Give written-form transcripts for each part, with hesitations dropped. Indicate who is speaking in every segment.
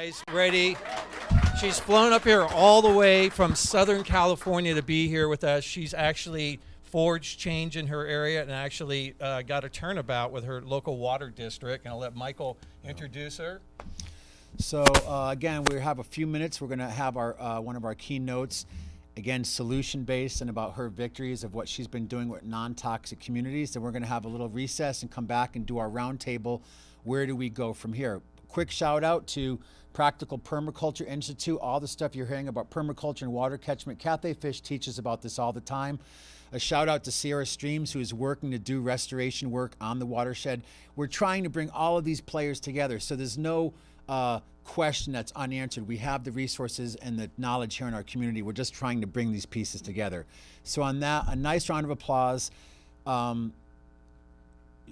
Speaker 1: guys ready. She's flown up here all the way from Southern California to be here with us. She's actually forged change in her area and actually got a turnabout with her local water district. And I'll let Michael introduce her.
Speaker 2: So again, we have a few minutes. We're going to have our one of our keynotes, again, solution-based and about her victories of what she's been doing with non-toxic communities. Then we're going to have a little recess and come back and do our roundtable. Where do we go from here? Quick shout out to Practical Permaculture Institute, all the stuff you're hearing about permaculture and water catchment. Cathay Fish teaches about this all the time. A shout out to Sierra Streams, who is working to do restoration work on the watershed. We're trying to bring all of these players together, so there's no question that's unanswered. We have the resources and the knowledge here in our community. We're just trying to bring these pieces together. So on that, a nice round of applause.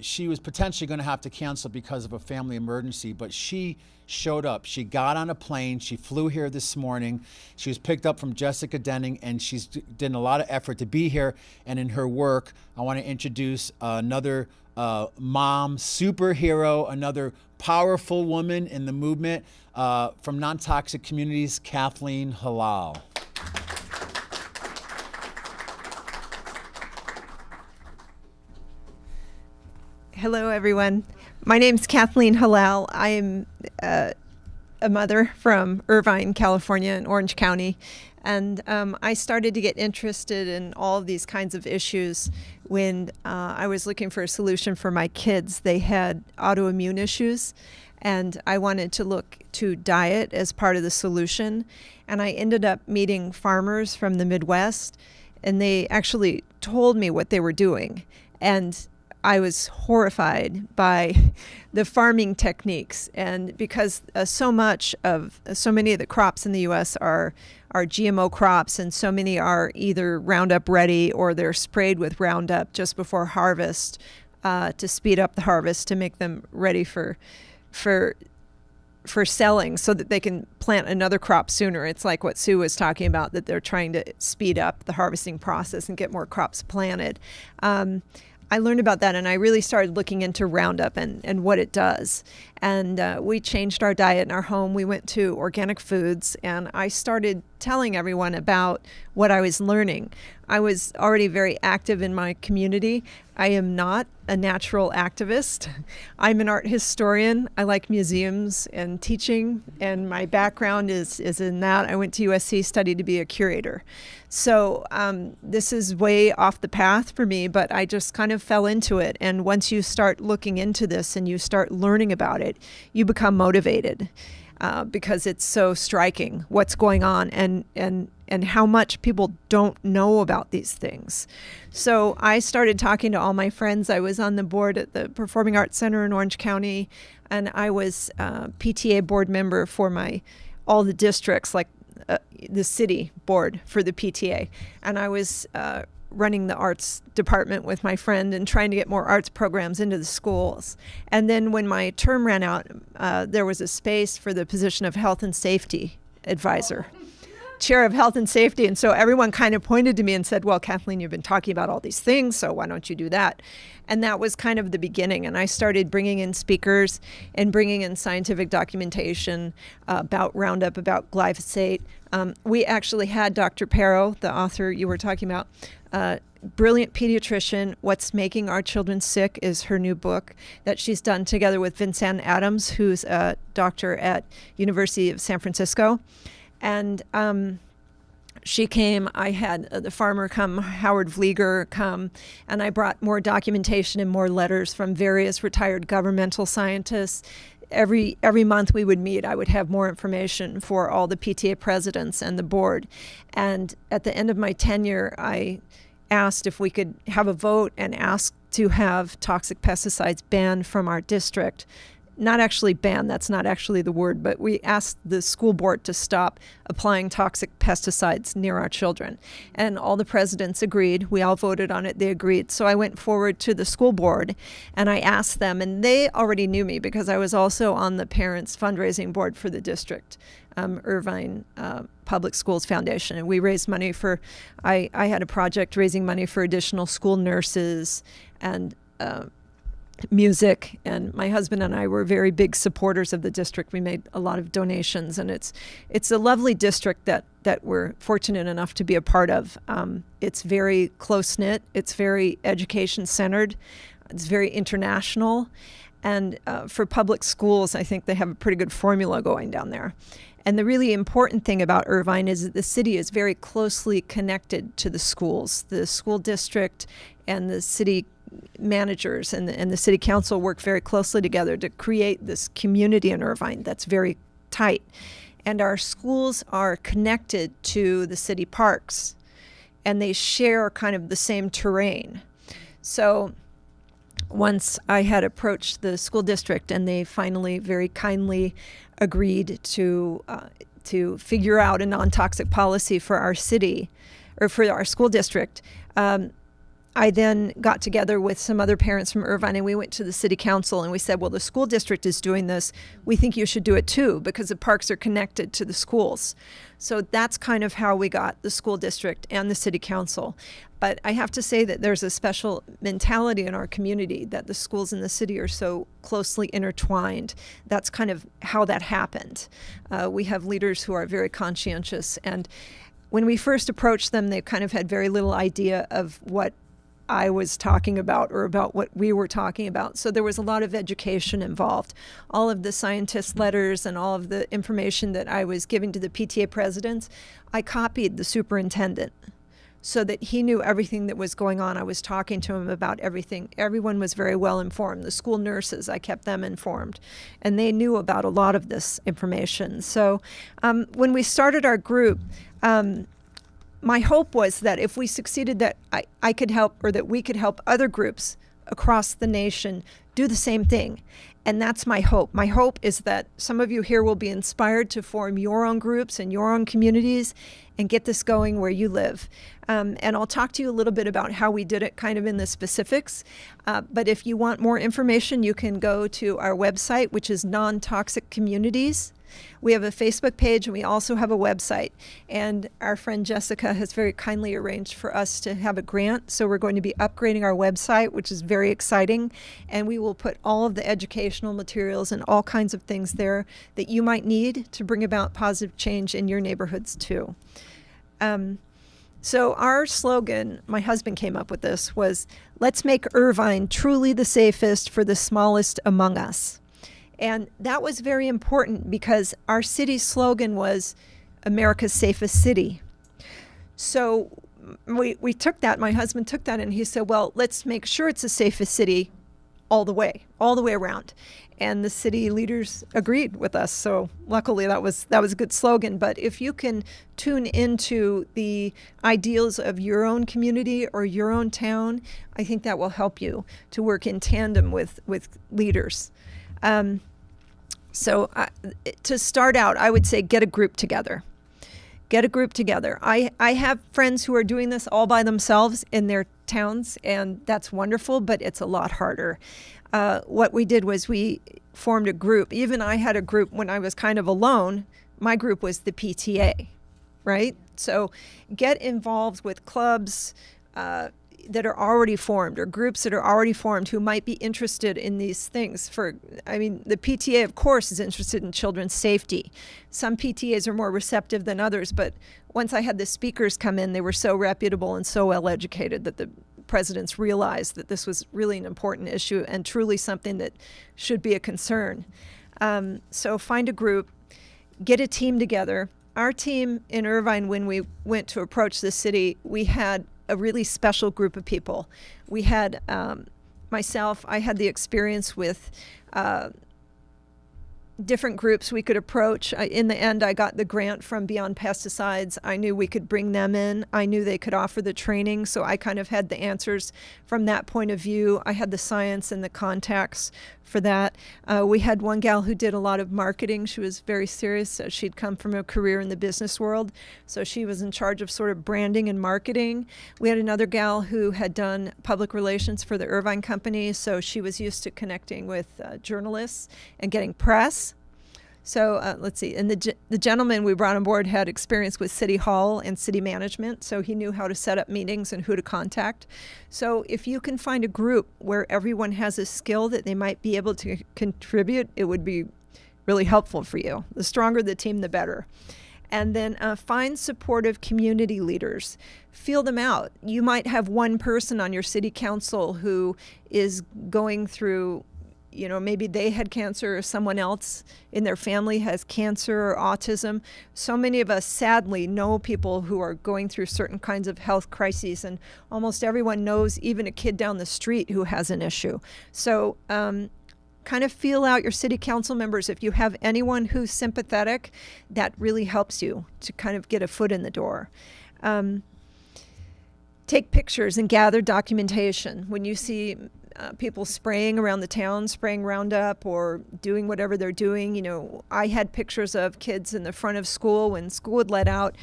Speaker 2: She was potentially going to have to cancel because of a family emergency, but she showed up. She got on a plane. She flew here this morning. She was picked up from Jessica Denning, and she's done a lot of effort to be here. And in her work, I want to introduce another mom superhero, another powerful woman in the movement from non-toxic communities, Kathleen Halal.
Speaker 3: Hello, everyone. My name's Kathleen Halal. I am a mother from Irvine, California, in Orange County. And I started to get interested in all of these kinds of issues when I was looking for a solution for my kids. They had autoimmune issues, and I wanted to look to diet as part of the solution. And I ended up meeting farmers from the Midwest, and they actually told me what they were doing. And I was horrified by the farming techniques, and because so many of the crops in the U.S. are GMO crops, and so many are either Roundup ready or they're sprayed with Roundup just before harvest to speed up the harvest to make them ready for selling so that they can plant another crop sooner. It's like what Sue was talking about, that they're trying to speed up the harvesting process and get more crops planted. I learned about that, and I really started looking into Roundup and what it does. And we changed our diet in our home. We went to organic foods, and I started telling everyone about what I was learning. I was already very active in my community. I am not a natural activist. I'm an art historian. I like museums and teaching, and my background is in that. I went to USC, studied to be a curator. So this is way off the path for me, but I just kind of fell into it. And once you start looking into this and you start learning about it, you become motivated because it's so striking what's going on and how much people don't know about these things. So I started talking to all my friends. I was on the board at the Performing Arts Center in Orange County, and I was PTA board member for all the districts, like the city board for the PTA. And I was running the arts department with my friend and trying to get more arts programs into the schools. And then when my term ran out, there was a space for the position of health and safety advisor, chair of health and safety. And so everyone kind of pointed to me and said, well, Kathleen, you've been talking about all these things, so why don't you do that? And that was kind of the beginning. And I started bringing in speakers and bringing in scientific documentation about Roundup, about glyphosate. We actually had Dr. Pero, the author you were talking about, brilliant pediatrician. What's Making Our Children Sick is her new book that she's done together with Vincent Adams, who's a doctor at University of San Francisco. And she came, I had the farmer come, Howard Vlieger come, and I brought more documentation and more letters from various retired governmental scientists. Every month we would meet, I would have more information for all the PTA presidents and the board. And at the end of my tenure, I asked if we could have a vote and ask to have toxic pesticides banned from our district. Not actually banned, that's not actually the word, but we asked the school board to stop applying toxic pesticides near our children. And all the presidents agreed. We all voted on it, they agreed. So I went forward to the school board and I asked them, and they already knew me because I was also on the parents fundraising board for the district, Irvine Public Schools Foundation. And we raised money for, I had a project raising money for additional school nurses and music, and my husband and I were very big supporters of the district. We made a lot of donations, and it's a lovely district that we're fortunate enough to be a part of. It's very close-knit, it's very education-centered, it's very international, and for public schools, I think they have a pretty good formula going down there. And the really important thing about Irvine is that the city is very closely connected to the schools. The school district and the city managers and the city council work very closely together to create this community in Irvine that's very tight. And our schools are connected to the city parks, and they share kind of the same terrain. So once I had approached the school district, and they finally very kindly agreed to figure out a non-toxic policy for our city, or for our school district. I then got together with some other parents from Irvine, and we went to the city council, and we said, well, the school district is doing this. We think you should do it too, because the parks are connected to the schools. So that's kind of how we got the school district and the city council. But I have to say that there's a special mentality in our community that the schools and the city are so closely intertwined. That's kind of how that happened. We have leaders who are very conscientious, and when we first approached them, they kind of had very little idea of what I was talking about or about what we were talking about. So there was a lot of education involved. All of the scientist letters and all of the information that I was giving to the PTA presidents, I copied the superintendent so that he knew everything that was going on. I was talking to him about everything. Everyone was very well informed. The school nurses, I kept them informed, and they knew about a lot of this information. So when we started our group, my hope was that if we succeeded, that I could help, or that we could help other groups across the nation do the same thing. And that's my hope. My hope is that some of you here will be inspired to form your own groups and your own communities and get this going where you live. And I'll talk to you a little bit about how we did it kind of in the specifics. But if you want more information, you can go to our website, which is Non-Toxic Communities. We have a Facebook page, and we also have a website. And our friend Jessica has very kindly arranged for us to have a grant. So we're going to be upgrading our website, which is very exciting. And we will put all of the educational materials and all kinds of things there that you might need to bring about positive change in your neighborhoods too. So our slogan, my husband came up with this, was, let's make Irvine truly the safest for the smallest among us. And that was very important because our city's slogan was America's safest city. So we took that, my husband took that, and he said, well, let's make sure it's the safest city all the way around. And the city leaders agreed with us. So luckily that was a good slogan. But if you can tune into the ideals of your own community or your own town, I think that will help you to work in tandem with leaders. So to start out, I would say get a group together. Get a group together. I have friends who are doing this all by themselves in their towns, and that's wonderful, but it's a lot harder. What we did was we formed a group. Even I had a group when I was kind of alone. My group was the PTA, right? So get involved with clubs that are already formed, or groups that are already formed who might be interested in these things. The PTA, of course, is interested in children's safety. Some PTAs are more receptive than others, but once I had the speakers come in, they were so reputable and so well educated that the presidents realized that this was really an important issue and truly something that should be a concern. So find a group, get a team together. Our team in Irvine, when we went to approach the city, we had a really special group of people. We had myself, I had the experience with different groups we could approach. In the end, I got the grant from Beyond Pesticides. I knew we could bring them in. I knew they could offer the training, so I kind of had the answers from that point of view. I had the science and the contacts for that. We had one gal who did a lot of marketing. She was very serious. She'd come from a career in the business world, so she was in charge of sort of branding and marketing. We had another gal who had done public relations for the Irvine company, so she was used to connecting with journalists and getting press. So let's see. And the gentleman we brought on board had experience with City Hall and city management, so he knew how to set up meetings and who to contact. So if you can find a group where everyone has a skill that they might be able to contribute, it would be really helpful for you. The stronger the team, the better. And then find supportive community leaders. Feel them out. You might have one person on your city council who is going through, maybe they had cancer or someone else in their family has cancer or autism. So many of us sadly know people who are going through certain kinds of health crises, and almost everyone knows even a kid down the street who has an issue. So kind of feel out your city council members. If you have anyone who's sympathetic, that really helps you to kind of get a foot in the door. Take pictures and gather documentation. When you see people spraying around the town, spraying Roundup or doing whatever they're doing, I had pictures of kids in the front of school when school would let out.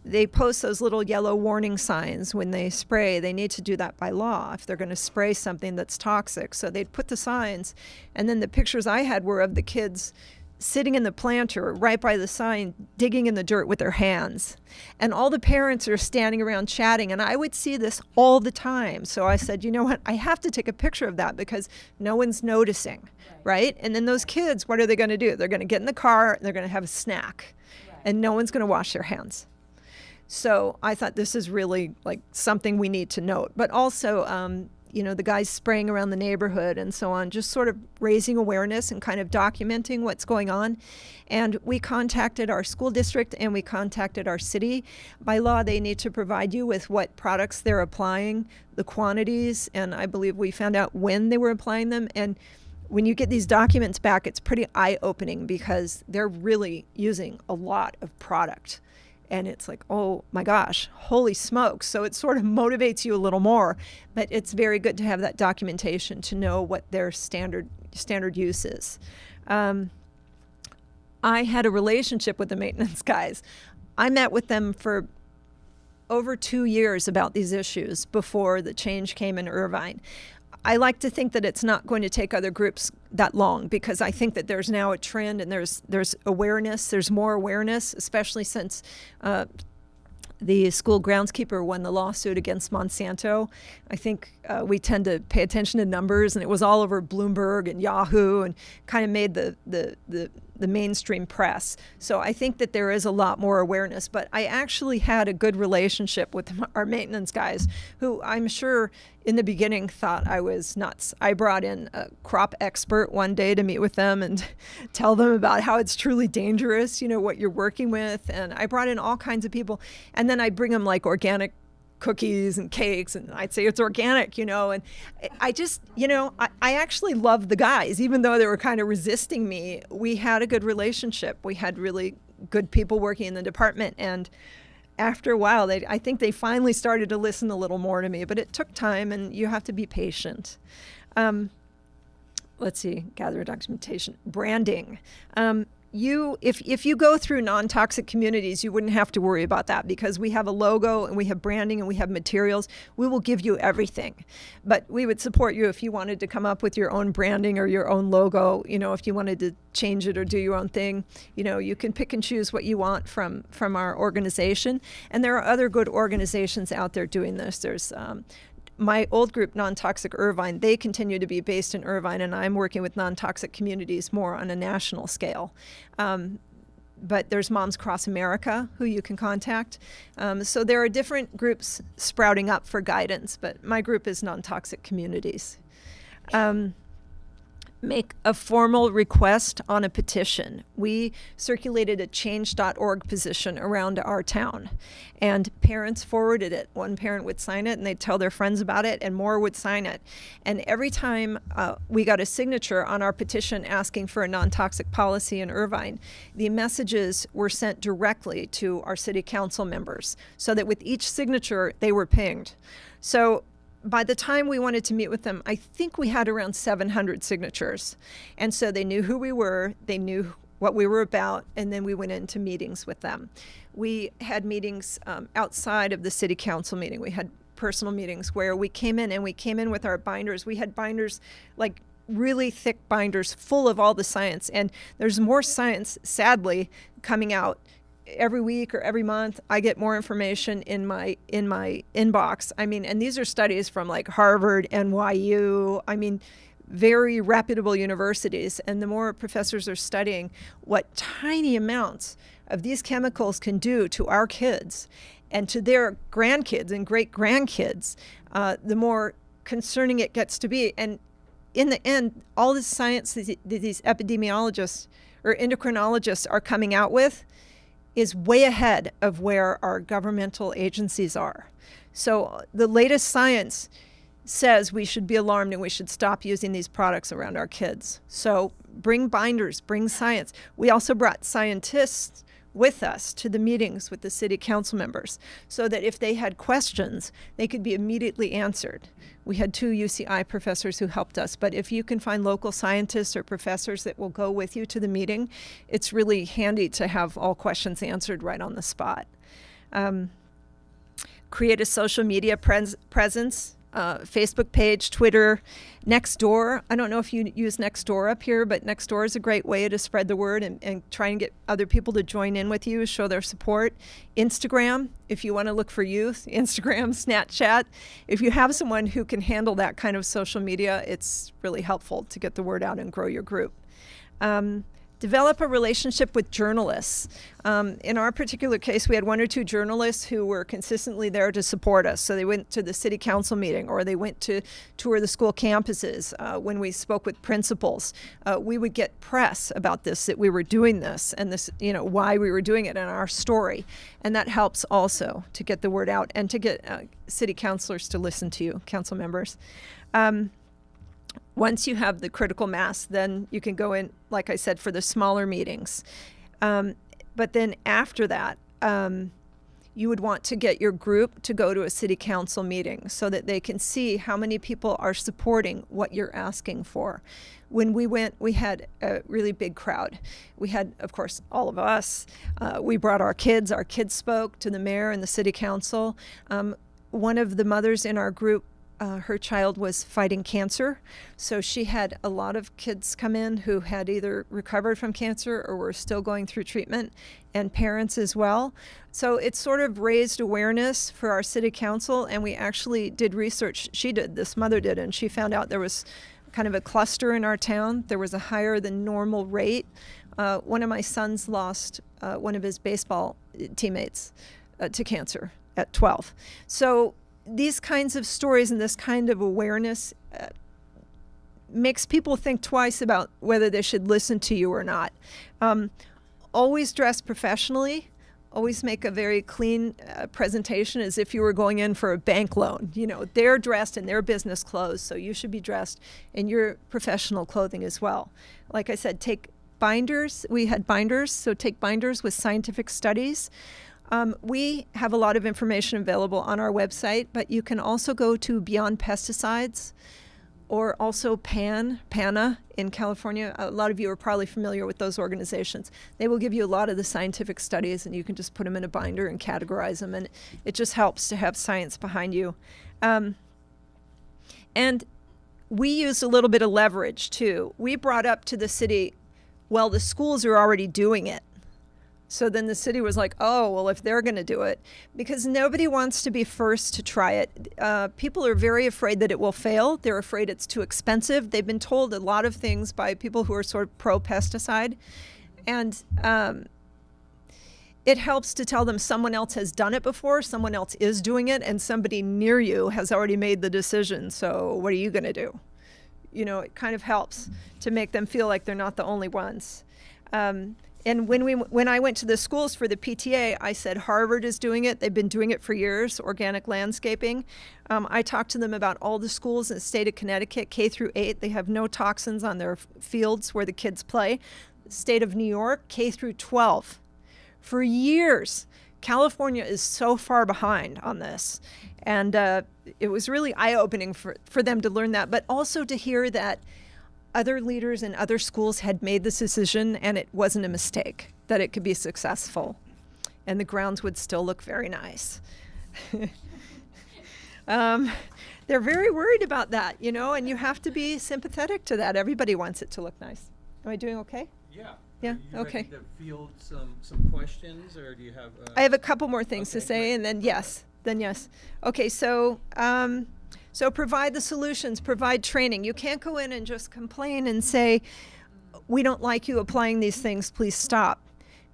Speaker 3: They post those little yellow warning signs when they spray. They need to do that by law if they're going to spray something that's toxic. So they'd put the signs, and then the pictures I had were of the kids sitting in the planter right by the sign, digging in the dirt with their hands. And all the parents are standing around chatting, and I would see this all the time. So I said, you know what, I have to take a picture of that because no one's noticing, right? And then those kids, what are they going to do? They're going to get in the car, and they're going to have a snack, and no one's going to wash their hands. So I thought this is really like something we need to note. But also, the guys spraying around the neighborhood and so on, just sort of raising awareness and kind of documenting what's going on. And we contacted our school district and we contacted our city. By law, they need to provide you with what products they're applying, the quantities, and I believe we found out when they were applying them. And when you get these documents back, it's pretty eye-opening because they're really using a lot of product. And it's like, oh my gosh, holy smokes. So it sort of motivates you a little more, but it's very good to have that documentation to know what their standard use is. I had a relationship with the maintenance guys. I met with them for over 2 years about these issues before the change came in Irvine. I like to think that it's not going to take other groups that long because I think that there's now a trend and there's awareness, there's more awareness, especially since the school groundskeeper won the lawsuit against Monsanto. I think we tend to pay attention to numbers, and it was all over Bloomberg and Yahoo and kind of made the mainstream press. So I think that there is a lot more awareness, but I actually had a good relationship with our maintenance guys who I'm sure in the beginning thought I was nuts. I brought in a crop expert one day to meet with them and tell them about how it's truly dangerous, what you're working with. And I brought in all kinds of people. And then I'd bring them like organic cookies and cakes, and I'd say it's organic, and I just, I actually loved the guys, even though they were kind of resisting me. We had a good relationship. We had really good people working in the department, and after a while, I think they finally started to listen a little more to me, but it took time, and you have to be patient. Let's see, gather documentation, branding. If you go through non-toxic communities, you wouldn't have to worry about that because we have a logo and we have branding and we have materials. We will give you everything, but we would support you if you wanted to come up with your own branding or your own logo. If you wanted to change it or do your own thing, you can pick and choose what you want from our organization. And there are other good organizations out there doing this. There's my old group, Non-Toxic Irvine, they continue to be based in Irvine, and I'm working with non-toxic communities more on a national scale. But there's Moms Across America, who you can contact. So there are different groups sprouting up for guidance, but my group is Non-Toxic Communities. Make a formal request on a petition. We circulated a change.org petition around our town, and parents forwarded it. One parent would sign it, and they'd tell their friends about it, and more would sign it. And every time we got a signature on our petition asking for a non-toxic policy in Irvine, the messages were sent directly to our city council members, so that with each signature, they were pinged. So by the time we wanted to meet with them, I think we had around 700 signatures. And so they knew who we were, they knew what we were about, and then we went into meetings with them. We had meetings outside of the city council meeting. We had personal meetings where we came in with our binders. We had binders like really thick binders full of all the science. And there's more science, sadly, coming out every week or every month. I get more information in my inbox. I mean, and these are studies from like Harvard, NYU, I mean, very reputable universities. And the more professors are studying what tiny amounts of these chemicals can do to our kids and to their grandkids and great grandkids, the more concerning it gets to be. And in the end, all this science that these epidemiologists or endocrinologists are coming out with is way ahead of where our governmental agencies are. So the latest science says we should be alarmed and we should stop using these products around our kids. So bring binders, bring science. We also brought scientists with us to the meetings with the city council members so that if they had questions, they could be immediately answered. We had 2 UCI professors who helped us, but if you can find local scientists or professors that will go with you to the meeting, it's really handy to have all questions answered right on the spot. Create a social media presence. Facebook page, Twitter, Nextdoor. I don't know if you use Nextdoor up here, but Nextdoor is a great way to spread the word and try and get other people to join in with you, show their support. Instagram, if you want to look for youth, Instagram, Snapchat. If you have someone who can handle that kind of social media, it's really helpful to get the word out and grow your group. Develop a relationship with journalists. In our particular case, we had 1 or 2 journalists who were consistently there to support us. So they went to the city council meeting or they went to tour the school campuses. When we spoke with principals, we would get press about this, that we were doing this and this, why we were doing it and our story. And that helps also to get the word out and to get city councilors to listen to you, council members. Once you have the critical mass, then you can go in, like I said, for the smaller meetings. But then after that, you would want to get your group to go to a city council meeting so that they can see how many people are supporting what you're asking for. When we went, we had a really big crowd. We had, of course, all of us. We brought our kids. Our kids spoke to the mayor and the city council. One of the mothers in our group, her child was fighting cancer, so she had a lot of kids come in who had either recovered from cancer or were still going through treatment, and parents as well. So it sort of raised awareness for our city council, and we actually did research. This mother did, and she found out there was kind of a cluster in our town. There was a higher than normal rate. One of my sons lost one of his baseball teammates to cancer at 12. So these kinds of stories and this kind of awareness makes people think twice about whether they should listen to you or not. Always dress professionally. Always make a very clean presentation as if you were going in for a bank loan. They're dressed in their business clothes, so you should be dressed in your professional clothing as well. Like I said, take binders. We had binders, so take binders with scientific studies. We have a lot of information available on our website, but you can also go to Beyond Pesticides or also PANA in California. A lot of you are probably familiar with those organizations. They will give you a lot of the scientific studies, and you can just put them in a binder and categorize them, and it just helps to have science behind you. And we use a little bit of leverage, too. We brought up to the city, well, the schools are already doing it. So then the city was like, oh, well, if they're going to do it, because nobody wants to be first to try it. People are very afraid that it will fail. They're afraid it's too expensive. They've been told a lot of things by people who are sort of pro-pesticide. And it helps to tell them someone else has done it before, someone else is doing it, and somebody near you has already made the decision. So what are you going to do? It kind of helps to make them feel like they're not the only ones. And when I went to the schools for the PTA, I said Harvard is doing it. They've been doing it for years, organic landscaping. I talked to them about all the schools in the state of Connecticut, K through 8. They have no toxins on their fields where the kids play. State of New York, K through 12. For years, California is so far behind on this. And it was really eye-opening for them to learn that, but also to hear that other leaders in other schools had made this decision and it wasn't a mistake, that it could be successful and the grounds would still look very nice. they're very worried about that, you know, and you have to be sympathetic to that. Everybody wants it to look nice. Am I doing okay?
Speaker 1: Yeah.
Speaker 3: Yeah,
Speaker 1: Are you
Speaker 3: okay.
Speaker 1: ready to field some questions, or do you have?
Speaker 3: I have a couple more things to
Speaker 1: Okay,
Speaker 3: say,
Speaker 1: great.
Speaker 3: and then yes. Okay, so so provide the solutions, provide training. You can't go in and just complain and say, we don't like you applying these things, please stop.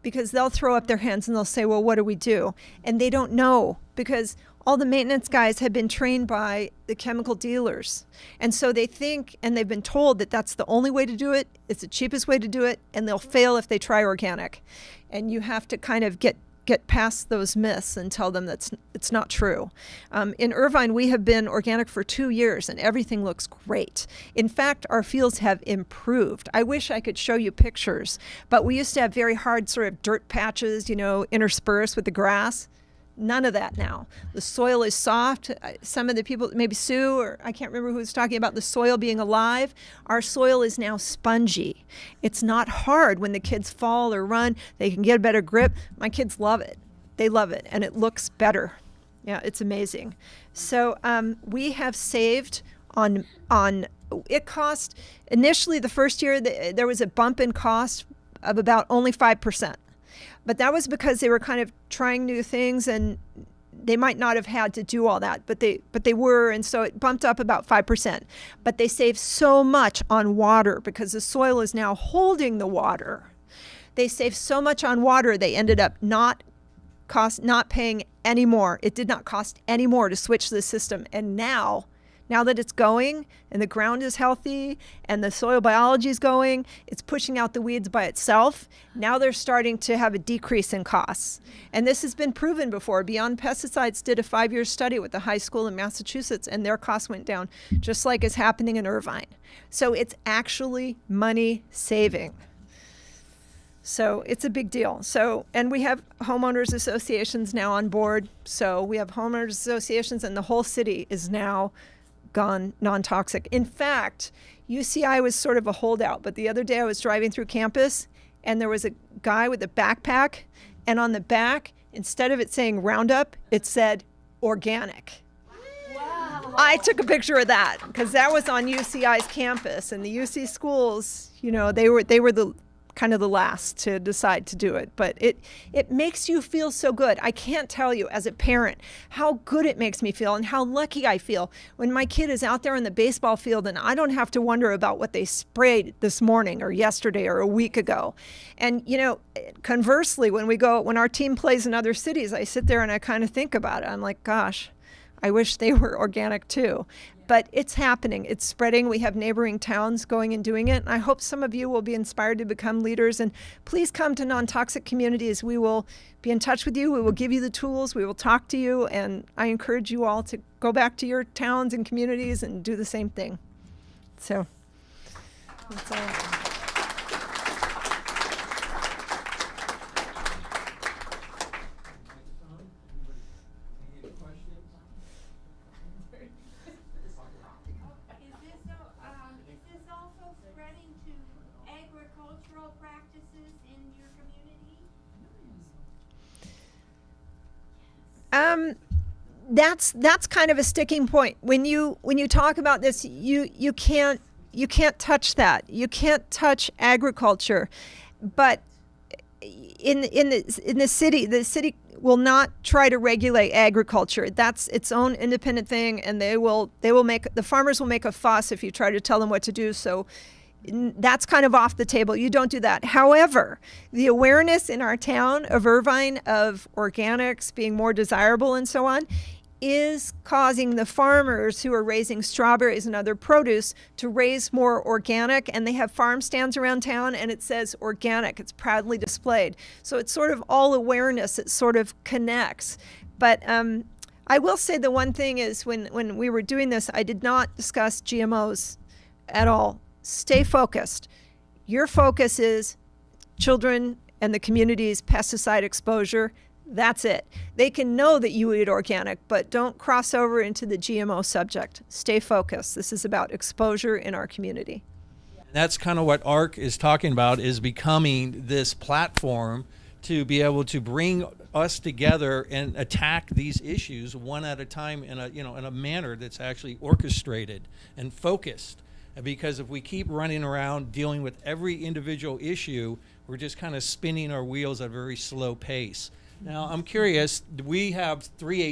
Speaker 3: Because they'll throw up their hands and they'll say, well, what do we do? And they don't know, because all the maintenance guys have been trained by the chemical dealers. And so they think, and they've been told that that's the only way to do it, it's the cheapest way to do it, and they'll fail if they try organic. And you have to kind of get past those myths and tell them that it's not true. In Irvine, we have been organic for 2 years and everything looks great. In fact, our fields have improved. I wish I could show you pictures, but we used to have very hard sort of dirt patches, you know, interspersed with the grass. None of that now. The soil is soft. Some of the people, maybe Sue, or I can't remember who was talking about the soil being alive. Our soil is now spongy. It's not hard when the kids fall or run. They can get a better grip. My kids love it. They love it, and it looks better. Yeah, it's amazing. So we have saved on it cost, initially the first year, there was a bump in cost of about only 5%. But that was because they were kind of trying new things, and they might not have had to do all that, but they were, and so it bumped up about 5%. But they saved so much on water because the soil is now holding the water. They saved so much on water, they ended up not paying any more. It did not cost any more to switch the system. And now that it's going and the ground is healthy and the soil biology is going, it's pushing out the weeds by itself. Now they're starting to have a decrease in costs. And this has been proven before. Beyond Pesticides did a 5-year study with a high school in Massachusetts, and their costs went down, just like is happening in Irvine. So it's actually money saving. So it's a big deal. So, and we have homeowners associations now on board. So we have homeowners associations, and the whole city is now gone non-toxic. In fact, UCI was sort of a holdout, but the other day I was driving through campus and there was a guy with a backpack, and on the back, instead of it saying Roundup, it said organic. Wow. I took a picture of that because that was on UCI's campus, and the UC schools, you know, they were the kind of the last to decide to do it. But it makes you feel so good. I can't tell you as a parent how good it makes me feel and how lucky I feel when my kid is out there in the baseball field and I don't have to wonder about what they sprayed this morning or yesterday or a week ago. And, you know, conversely, when our team plays in other cities, I sit there and I kind of think about it. I'm like, gosh, I wish they were organic too. But it's happening. It's spreading. We have neighboring towns going and doing it. And I hope some of you will be inspired to become leaders. And please come to non-toxic communities. We will be in touch with you. We will give you the tools. We will talk to you. And I encourage you all to go back to your towns and communities and do the same thing. So that's all. That's kind of a sticking point. When you talk about this, you can't touch that. You can't touch agriculture. But in the city will not try to regulate agriculture. That's its own independent thing, and the farmers will make a fuss if you try to tell them what to do. So that's kind of off the table. You don't do that. However, the awareness in our town of Irvine of organics being more desirable and so on is causing the farmers who are raising strawberries and other produce to raise more organic, and they have farm stands around town and it says organic. It's proudly displayed. So it's sort of all awareness. It sort of connects. But I will say the one thing is when we were doing this, I did not discuss GMOs at all. Stay focused. Your focus is children and the community's pesticide exposure. That's it. They can know that you eat organic, but don't cross over into the GMO subject. Stay focused. This is about exposure in our community.
Speaker 1: That's kind of what ARC is talking about, is becoming this platform to be able to bring us together and attack these issues one at a time in a manner that's actually orchestrated and focused. Because if we keep running around dealing with every individual issue, we're just kind of spinning our wheels at a very slow pace. Now, I'm curious, we have three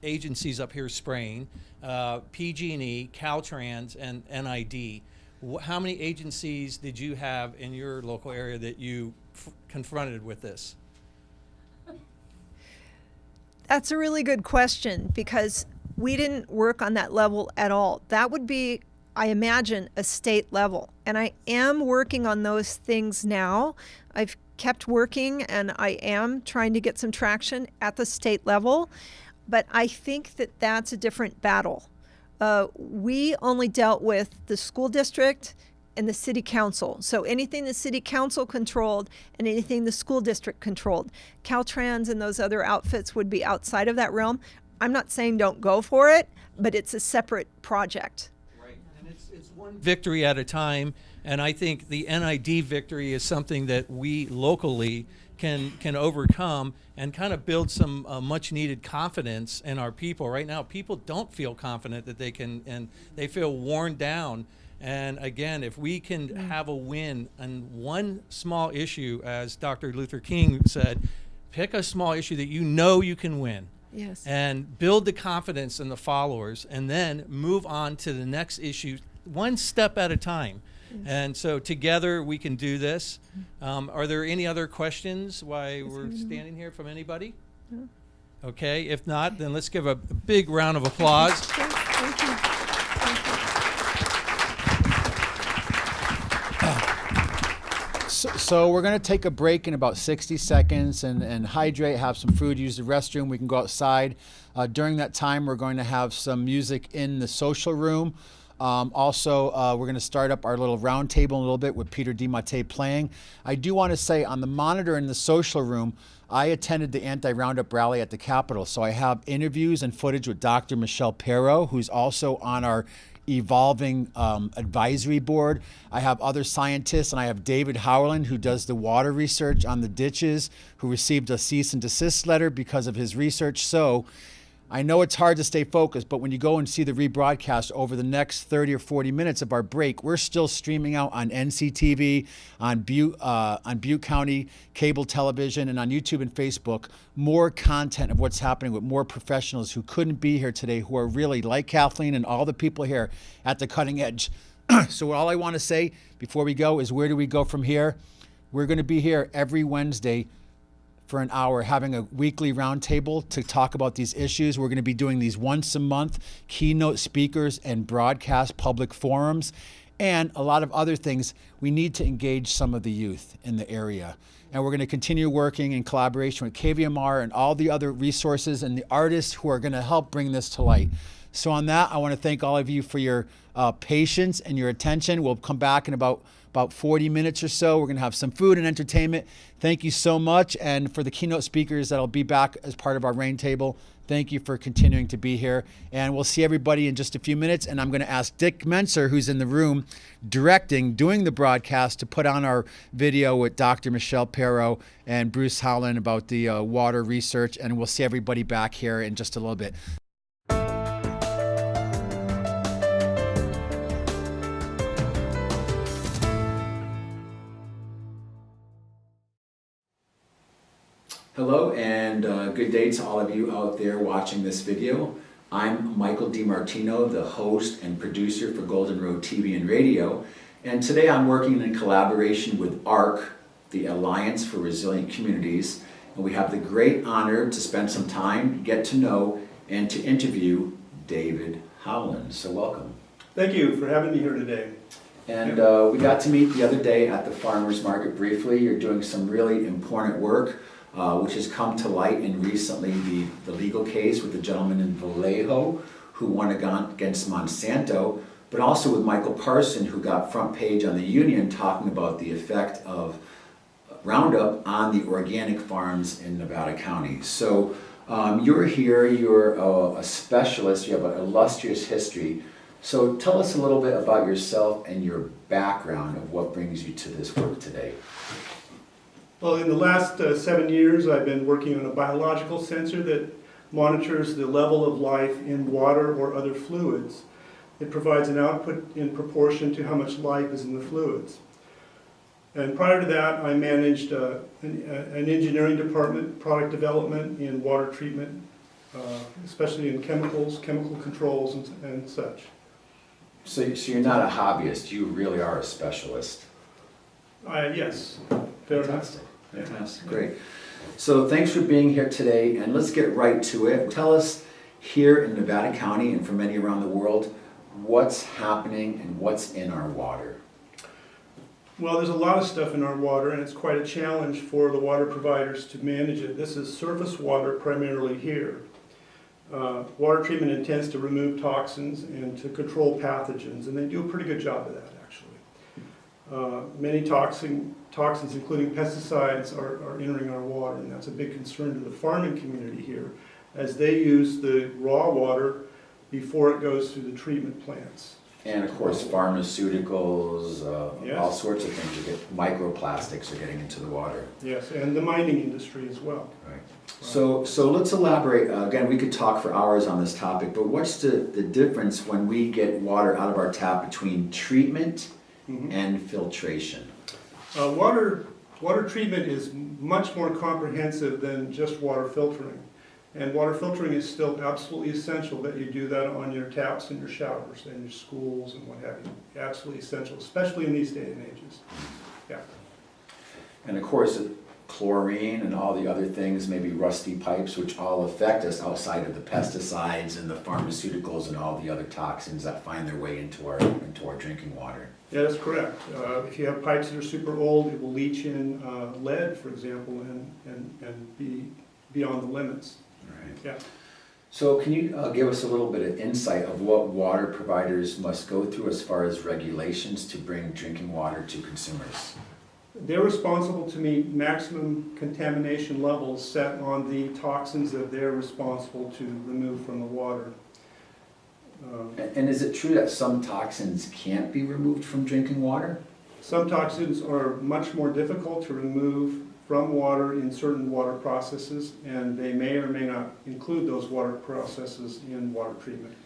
Speaker 1: agencies up here spraying, PG&E, Caltrans, and NID. How many agencies did you have in your local area that you confronted with this?
Speaker 3: That's a really good question, because we didn't work on that level at all. That would be, I imagine, a state level. And I am working on those things now. I've kept working, and I am trying to get some traction at the state level. But I think that that's a different battle. We only dealt with the school district and the city council. So anything the city council controlled and anything the school district controlled. Caltrans and those other outfits would be outside of that realm. I'm not saying don't go for it, but it's a separate project.
Speaker 1: Right, and it's one victory at a time, and I think the NID victory is something that we locally can overcome and kind of build some much needed confidence in our people. Right now, people don't feel confident that they can, and they feel worn down. And again, if we can have a win on one small issue, as Dr. Luther King said, pick a small issue that you know you can win.
Speaker 3: Yes.
Speaker 1: And build the confidence in the followers, and then move on to the next issue one step at a time. Yes. And so together we can do this. Are there any other questions while we're standing here from anybody? No. Okay, if not, then let's give a big round of applause.
Speaker 3: Thank you.
Speaker 2: So we're going to take a break in about 60 seconds and hydrate, have some food, use the restroom. We can go outside. During that time, we're going to have some music in the social room. Also, we're going to start up our little round table in a little bit with Peter DiMattei playing. I do want to say on the monitor in the social room, I attended the anti-Roundup rally at the Capitol. So I have interviews and footage with Dr. Michelle Perro, who's also on our evolving advisory board. I have other scientists, and I have David Howland, who does the water research on the ditches, who received a cease and desist letter because of his research. So I know it's hard to stay focused, but when you go and see the rebroadcast over the next 30 or 40 minutes of our break, we're still streaming out on NCTV, on Butte County cable television, and on YouTube and Facebook, more content of what's happening with more professionals who couldn't be here today, who are really, like Kathleen and all the people here, at the cutting edge. So all I want to say before we go is, where do we go from here? We're going to be here every Wednesday for an hour, having a weekly roundtable to talk about these issues. We're going to be doing these once a month, keynote speakers and broadcast public forums, and a lot of other things. We need to engage some of the youth in the area. And we're going to continue working in collaboration with KVMR and all the other resources and the artists who are going to help bring this to light. So on that, I want to thank all of you for your patience and your attention. We'll come back in about 40 minutes or so. We're going to have some food and entertainment. Thank you so much. And for the keynote speakers that'll be back as part of our rain table, thank you for continuing to be here. And we'll see everybody in just a few minutes. And I'm going to ask Dick Menser, who's in the room doing the broadcast, to put on our video with Dr. Michelle Perro and Bruce Howland about the water research. And we'll see everybody back here in just a little bit. Hello and good day to all of you out there watching this video. I'm Michael DiMartino, the host and producer for Golden Road TV and Radio, and today I'm working in collaboration with ARC, the Alliance for Resilient Communities, and we have the great honor to spend some time, get to know, and to interview David Howland. So welcome.
Speaker 4: Thank you for having me here today.
Speaker 2: And we got to meet the other day at the farmers market briefly. You're doing some really important work, which has come to light in recently the legal case with the gentleman in Vallejo who won against Monsanto, but also with Michael Parson, who got front page on the Union talking about the effect of Roundup on the organic farms in Nevada County. So you're here, you're a specialist, you have an illustrious history. So tell us a little bit about yourself and your background of what brings you to this work today.
Speaker 4: Well, in the last 7 years, I've been working on a biological sensor that monitors the level of life in water or other fluids. It provides an output in proportion to how much life is in the fluids. And prior to that, I managed an engineering department, product development in water treatment, especially in chemicals, chemical controls, and such.
Speaker 5: So you're not a hobbyist, you really are a specialist.
Speaker 4: Yes, fair enough.
Speaker 5: Fantastic, fantastic, great. So thanks for being here today, and let's get right to it. Tell us here in Nevada County and for many around the world, what's happening and what's in our water.
Speaker 4: Well, there's a lot of stuff in our water, and it's quite a challenge for the water providers to manage it. This is surface water primarily here. Water treatment intends to remove toxins and to control pathogens, and they do a pretty good job of that, actually. Many toxins, including pesticides, are entering our water, and that's a big concern to the farming community here, as they use the raw water before it goes through the treatment plants.
Speaker 5: And of course, pharmaceuticals,
Speaker 4: Yes.
Speaker 5: all sorts of things, microplastics are getting into the water.
Speaker 4: Yes, and the mining industry as well.
Speaker 5: Right. So let's elaborate. Again, we could talk for hours on this topic, but what's the difference when we get water out of our tap between treatment and filtration?
Speaker 4: Water treatment is much more comprehensive than just water filtering. And water filtering is still absolutely essential that you do that on your taps and your showers and your schools and what have you. Absolutely essential, especially in these day and ages. Yeah.
Speaker 5: And of course, chlorine and all the other things, maybe rusty pipes, which all affect us outside of the pesticides and the pharmaceuticals and all the other toxins that find their way into our drinking water.
Speaker 4: Yeah, that's correct. If you have pipes that are super old, it will leach in lead, for example, and be beyond the limits.
Speaker 5: Right.
Speaker 4: Yeah.
Speaker 5: So can you give us a little bit of insight of what water providers must go through as far as regulations to bring drinking water to consumers?
Speaker 4: They're responsible to meet maximum contamination levels set on the toxins that they're responsible to remove from the water.
Speaker 5: And is it true that some toxins can't be removed from drinking water?
Speaker 4: Some toxins are much more difficult to remove from water in certain water processes, and they may or may not include those water processes in water treatment.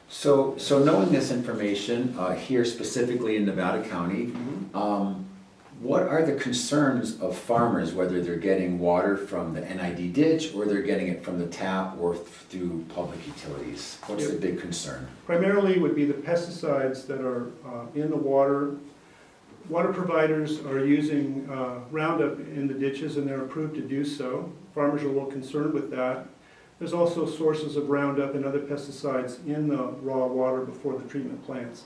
Speaker 5: So knowing this information here specifically in Nevada County, what are the concerns of farmers, whether they're getting water from the NID ditch or they're getting it from the tap or through public utilities? What's the big concern?
Speaker 4: Primarily would be the pesticides that are in the water. Water providers are using Roundup in the ditches, and they're approved to do so. Farmers are a little concerned with that. There's also sources of Roundup and other pesticides in the raw water before the treatment plants.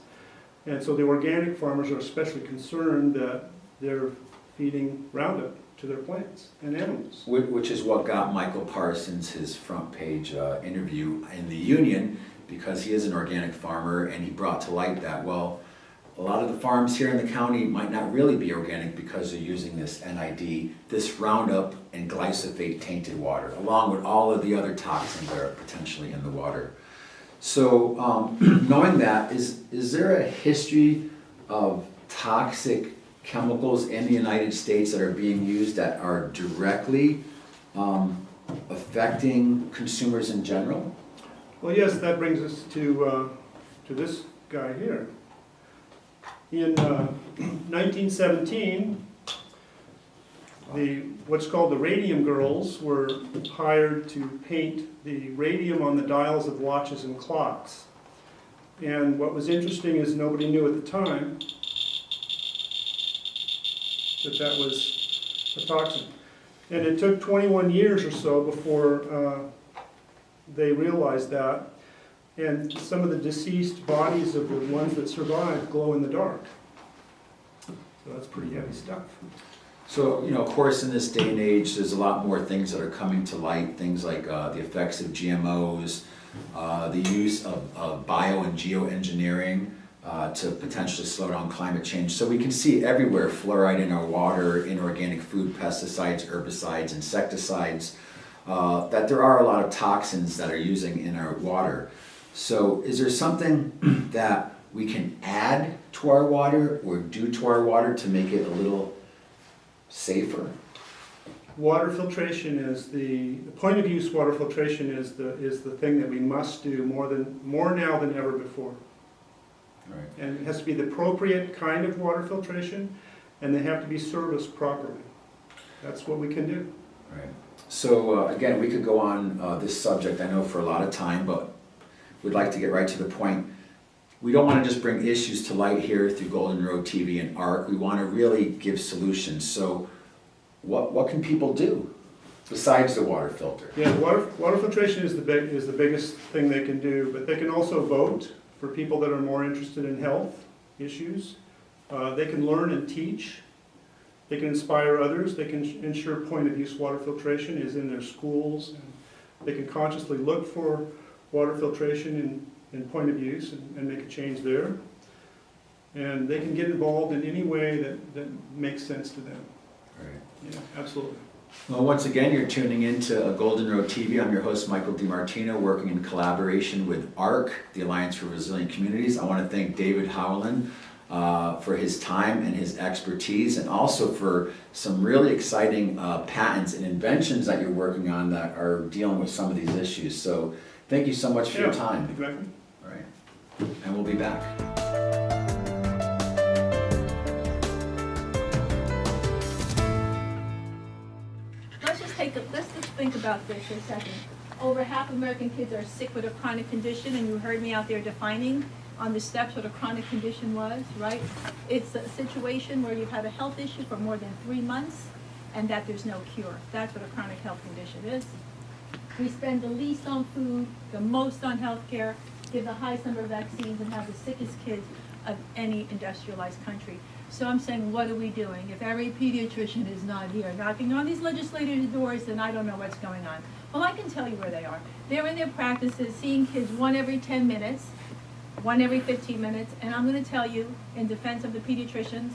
Speaker 4: And so the organic farmers are especially concerned that they're feeding Roundup to their plants and animals.
Speaker 5: Which is what got Michael Parsons his front page interview in the Union, because he is an organic farmer, and he brought to light that, well, a lot of the farms here in the county might not really be organic because they're using this NID, this Roundup and glyphosate tainted water, along with all of the other toxins that are potentially in the water. So knowing that, is there a history of toxic chemicals in the United States that are being used that are directly affecting consumers in general?
Speaker 4: Well, yes, that brings us to this guy here. In 1917, what's called the radium girls were hired to paint the radium on the dials of watches and clocks. And what was interesting is nobody knew at the time that was a toxin. And it took 21 years or so before they realized that. And some of the deceased bodies of the ones that survived glow in the dark. So that's pretty heavy stuff.
Speaker 5: So, of course, in this day and age, there's a lot more things that are coming to light, things like the effects of GMOs, the use of bio and geoengineering to potentially slow down climate change. So we can see everywhere fluoride in our water, inorganic food, pesticides, herbicides, insecticides, that there are a lot of toxins that are using in our water. So is there something that we can add to our water or do to our water to make it a little safer?
Speaker 4: water filtration is the point of use water filtration is the thing that we must do more now than ever before.
Speaker 5: Right.
Speaker 4: And it has to be the appropriate kind of water filtration, and they have to be serviced properly. That's what we can do.
Speaker 5: Right. So again, we could go on this subject, I know, for a lot of time, but we'd like to get right to the point. We don't want to just bring issues to light here through Golden Road TV and ARC. We want to really give solutions. So what can people do besides the water filter?
Speaker 4: Yeah, water filtration is the biggest thing they can do, but they can also vote for people that are more interested in health issues. They can learn and teach. They can inspire others. They can ensure point-of-use water filtration is in their schools. And they can consciously look for water filtration in point of use and make a change there. And they can get involved in any way that makes sense to them.
Speaker 5: Right.
Speaker 4: Yeah, absolutely.
Speaker 5: Well, once again, you're tuning into Golden Road TV. I'm your host, Michael DiMartino, working in collaboration with ARC, the Alliance for Resilient Communities. I want to thank David Howland for his time and his expertise, and also for some really exciting patents and inventions that you're working on that are dealing with some of these issues. So thank you so much for your time.
Speaker 4: Exactly.
Speaker 5: All right. And we'll be back.
Speaker 6: Let's just think about this for a second. Over half American kids are sick with a chronic condition, and you heard me out there defining on the steps what a chronic condition was, right? It's a situation where you've had a health issue for more than 3 months and that there's no cure. That's what a chronic health condition is. We spend the least on food, the most on healthcare, give the highest number of vaccines, and have the sickest kids of any industrialized country. So I'm saying, what are we doing? If every pediatrician is not here knocking on these legislators' doors, then I don't know what's going on. Well, I can tell you where they are. They're in their practices seeing kids 1 every 10 minutes, 1 every 15 minutes, and I'm going to tell you, in defense of the pediatricians,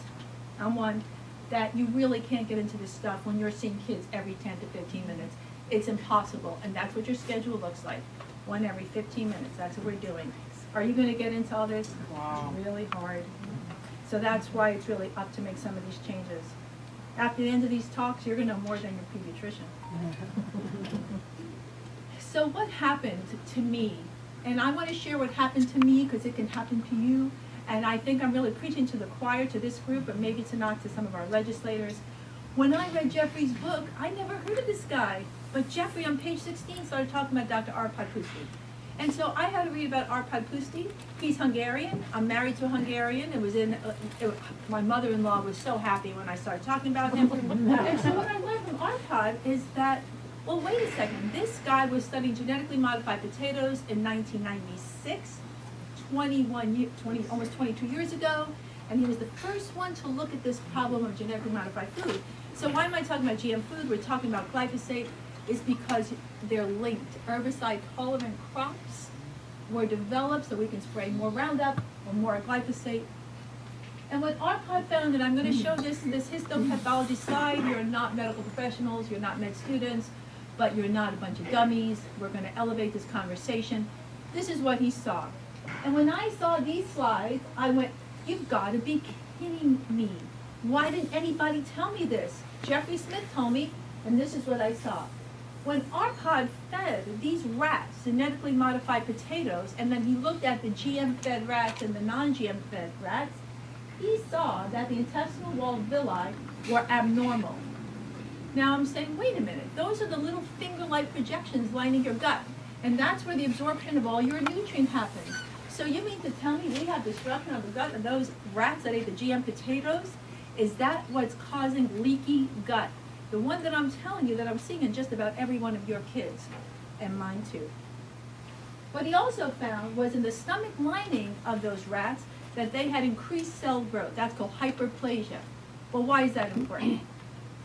Speaker 6: I'm one, that you really can't get into this stuff when you're seeing kids every 10 to 15 minutes. It's impossible, and that's what your schedule looks like. 1 every 15 minutes, that's what we're doing. Are you going to get into all this? Wow. It's really hard. So that's why it's really up to make some of these changes. After the end of these talks, you're going to know more than your pediatrician. So what happened to me? And I want to share what happened to me because it can happen to you. And I think I'm really preaching to the choir, to this group, but maybe to not to some of our legislators. When I read Jeffrey's book, I never heard of this guy. But Jeffrey, on page 16, started talking about Dr. Arpad Pusztai. And so I had to read about Arpad Pusztai. He's Hungarian. I'm married to a Hungarian. My mother-in-law was so happy when I started talking about him. And so what I learned from Arpad is that, well, wait a second. This guy was studying genetically modified potatoes in 1996, almost 22 years ago. And he was the first one to look at this problem of genetically modified food. So why am I talking about GM food? We're talking about glyphosate. Is because they're linked. Herbicide-tolerant crops were developed so we can spray more Roundup or more glyphosate. And what Arpad found, and I'm going to show this histopathology slide, you're not medical professionals, you're not med students, but you're not a bunch of dummies. We're going to elevate this conversation. This is what he saw. And when I saw these slides, I went, you've got to be kidding me. Why didn't anybody tell me this? Jeffrey Smith told me, and this is what I saw. When Arpad fed these rats genetically modified potatoes, and then he looked at the GM-fed rats and the non-GM-fed rats, he saw that the intestinal wall villi were abnormal. Now I'm saying, wait a minute, those are the little finger-like projections lining your gut, and that's where the absorption of all your nutrient happens. So you mean to tell me we have destruction of the gut of those rats that ate the GM potatoes? Is that what's causing leaky gut? The one that I'm telling you that I'm seeing in just about every one of your kids, and mine too. What he also found was in the stomach lining of those rats that they had increased cell growth. That's called hyperplasia. Well, why is that important?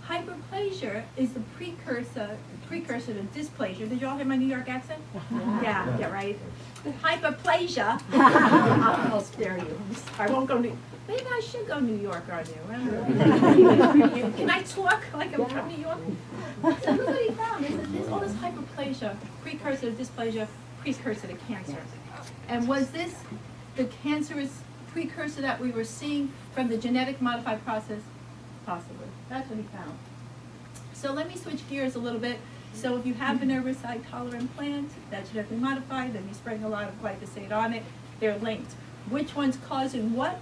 Speaker 6: Hyperplasia is the precursor to dysplasia. Did you all hear my New York accent? Yeah, right. Hyperplasia. I'll spare you. I won't go to. Maybe I should go New York on you. Can I talk like I'm from New York? So look what he found is that there's all this hyperplasia, precursor to dysplasia, precursor to cancer. And was this the cancerous precursor that we were seeing from the genetic modified process? Possibly. That's what he found. So let me switch gears a little bit. So if you have an herbicide-tolerant plant that's genetically modified, then you're spraying a lot of glyphosate on it, they're linked. Which one's causing what?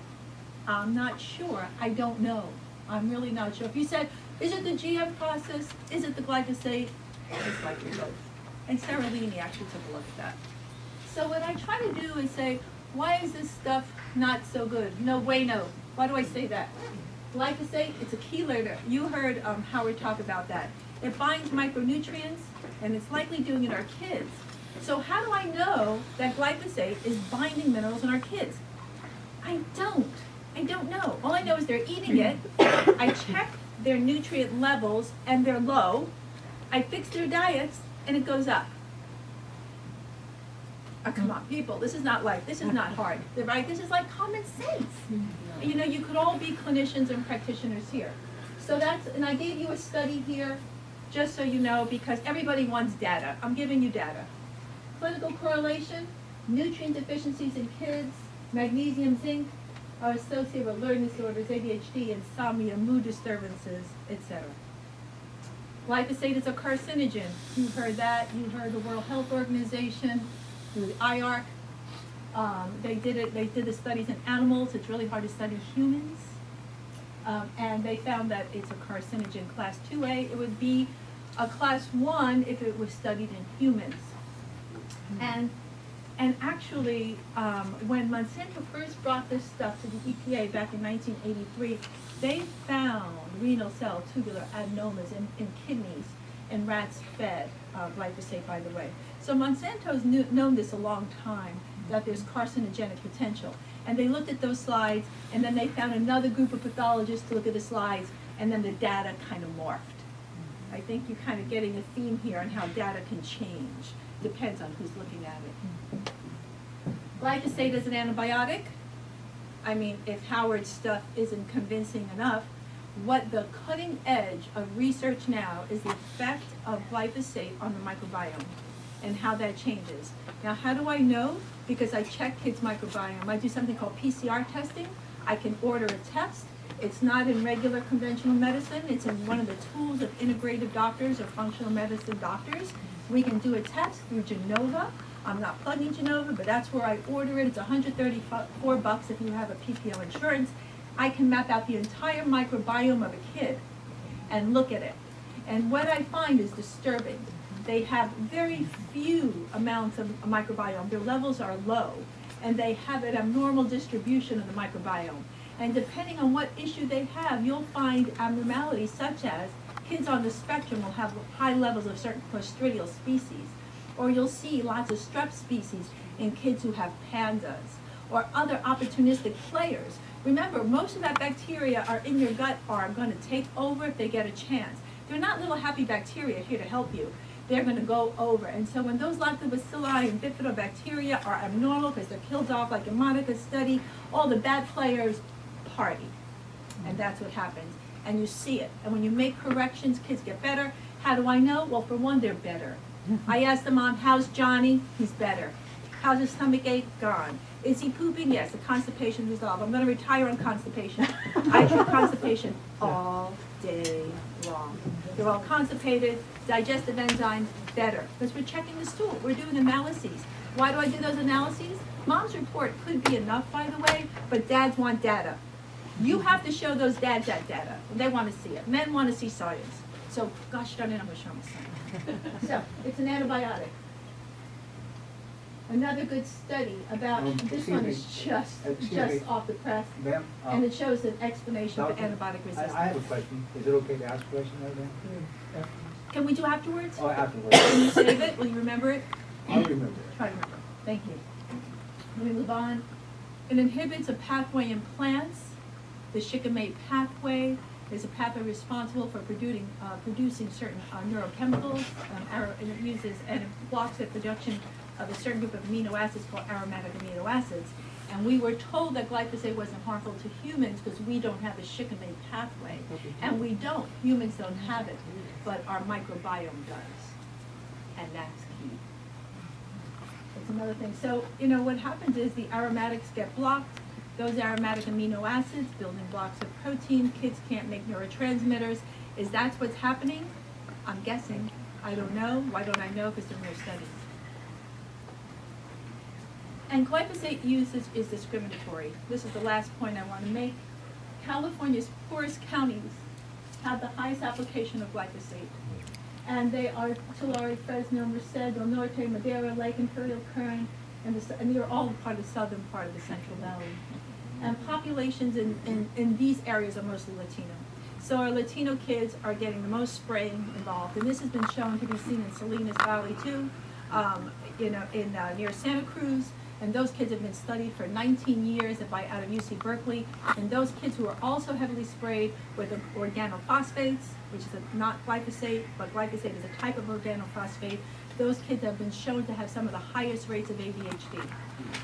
Speaker 6: I'm not sure. I don't know. I'm really not sure. If you said, is it the GM process? Is it the glyphosate? It's likely both. And Sarah Leaney actually took a look at that. So what I try to do is say, why is this stuff not so good? No way, no. Why do I say that? Glyphosate, it's a chelator. You heard Howard talk about that. It binds micronutrients, and it's likely doing it in our kids. So how do I know that glyphosate is binding minerals in our kids? I don't know. All I know is they're eating it. I check their nutrient levels, and they're low. I fix their diets, and it goes up. Come on, people, this is not hard, right? This is like common sense. You know, you could all be clinicians and practitioners here. So and I gave you a study here, just so you know, because everybody wants data. I'm giving you data. Clinical correlation, nutrient deficiencies in kids, magnesium, zinc, are associated with learning disorders, ADHD, insomnia, mood disturbances, etc. Glyphosate is a carcinogen. You heard that. You heard the World Health Organization, the IARC. They did the studies in animals. It's really hard to study humans. And they found that it's a carcinogen class 2A. It would be a class 1 if it was studied in humans. And actually, when Monsanto first brought this stuff to the EPA back in 1983, they found renal cell tubular adenomas in kidneys in rats fed glyphosate, by the way. So Monsanto's known this a long time, that there's carcinogenic potential. And they looked at those slides, and then they found another group of pathologists to look at the slides, and then the data kind of morphed. I think you're kind of getting a theme here on how data can change. Depends on who's looking at it. Glyphosate is an antibiotic. I mean, if Howard's stuff isn't convincing enough, what the cutting edge of research now is the effect of glyphosate on the microbiome and how that changes. Now, how do I know? Because I check kids' microbiome. I do something called PCR testing. I can order a test. It's not in regular conventional medicine. It's in one of the tools of integrative doctors or functional medicine doctors. We can do a test through Genova. I'm not plugging Genova, but that's where I order it. It's $134 if you have a PPO insurance. I can map out the entire microbiome of a kid and look at it. And what I find is disturbing. They have very few amounts of a microbiome. Their levels are low, and they have an abnormal distribution of the microbiome. And depending on what issue they have, you'll find abnormalities such as kids on the spectrum will have high levels of certain Clostridial species, or you'll see lots of strep species in kids who have pandas, or other opportunistic players. Remember, most of that bacteria are in your gut or are going to take over if they get a chance. They're not little happy bacteria here to help you. They're going to go over. And so when those lactobacilli and bifidobacteria are abnormal because they're killed off, like in Monica's study, all the bad players party. And that's what happens. And you see it. And when you make corrections, kids get better. How do I know? Well, for one, they're better. I asked the mom, how's Johnny? He's better. How's his stomach ache? Gone. Is he pooping? Yes, the constipation resolved. I'm going to retire on constipation. I treat constipation all day long. They're all constipated, digestive enzymes, better. Because we're checking the stool. We're doing analyses. Why do I do those analyses? Mom's report could be enough, by the way, but dads want data. You have to show those dads that data. They want to see it. Men want to see science. So, gosh darn it, I'm going to show them science. So, it's an antibiotic. Another good study about, this one is just off the press,
Speaker 7: Ma'am,
Speaker 6: and it shows an explanation of
Speaker 7: Doctor,
Speaker 6: antibiotic resistance.
Speaker 7: I have a question. Is it okay to ask a question right now?
Speaker 6: Can we do afterwards?
Speaker 7: Oh, afterwards.
Speaker 6: Can you save it? Will you remember it?
Speaker 7: I'll remember it.
Speaker 6: Try to remember. Thank you. Let me move on. It inhibits a pathway in plants. The shikimate pathway is a pathway responsible for producing certain neurochemicals, and it blocks the production of a certain group of amino acids called aromatic amino acids. And we were told that glyphosate wasn't harmful to humans because we don't have a shikimate pathway. And we don't. Humans don't have it, but our microbiome does. And that's key. That's another thing. So, you know, what happens is the aromatics get blocked. Those aromatic amino acids, building blocks of protein, kids can't make neurotransmitters. That's what's happening? I'm guessing. I don't know. Why don't I know? Because there are no studies. And glyphosate use is discriminatory. This is the last point I want to make. California's poorest counties have the highest application of glyphosate. And they are Tulare, Fresno, Merced, Del Norte, Madera, Lake Imperial, Kern, and they're all part of the southern part of the Central Valley. And populations in these areas are mostly Latino. So our Latino kids are getting the most spraying involved. And this has been shown to be seen in Salinas Valley too, near Santa Cruz. And those kids have been studied for 19 years out of UC Berkeley. And those kids who are also heavily sprayed with organophosphates, which is not glyphosate, but glyphosate is a type of organophosphate, those kids have been shown to have some of the highest rates of ADHD.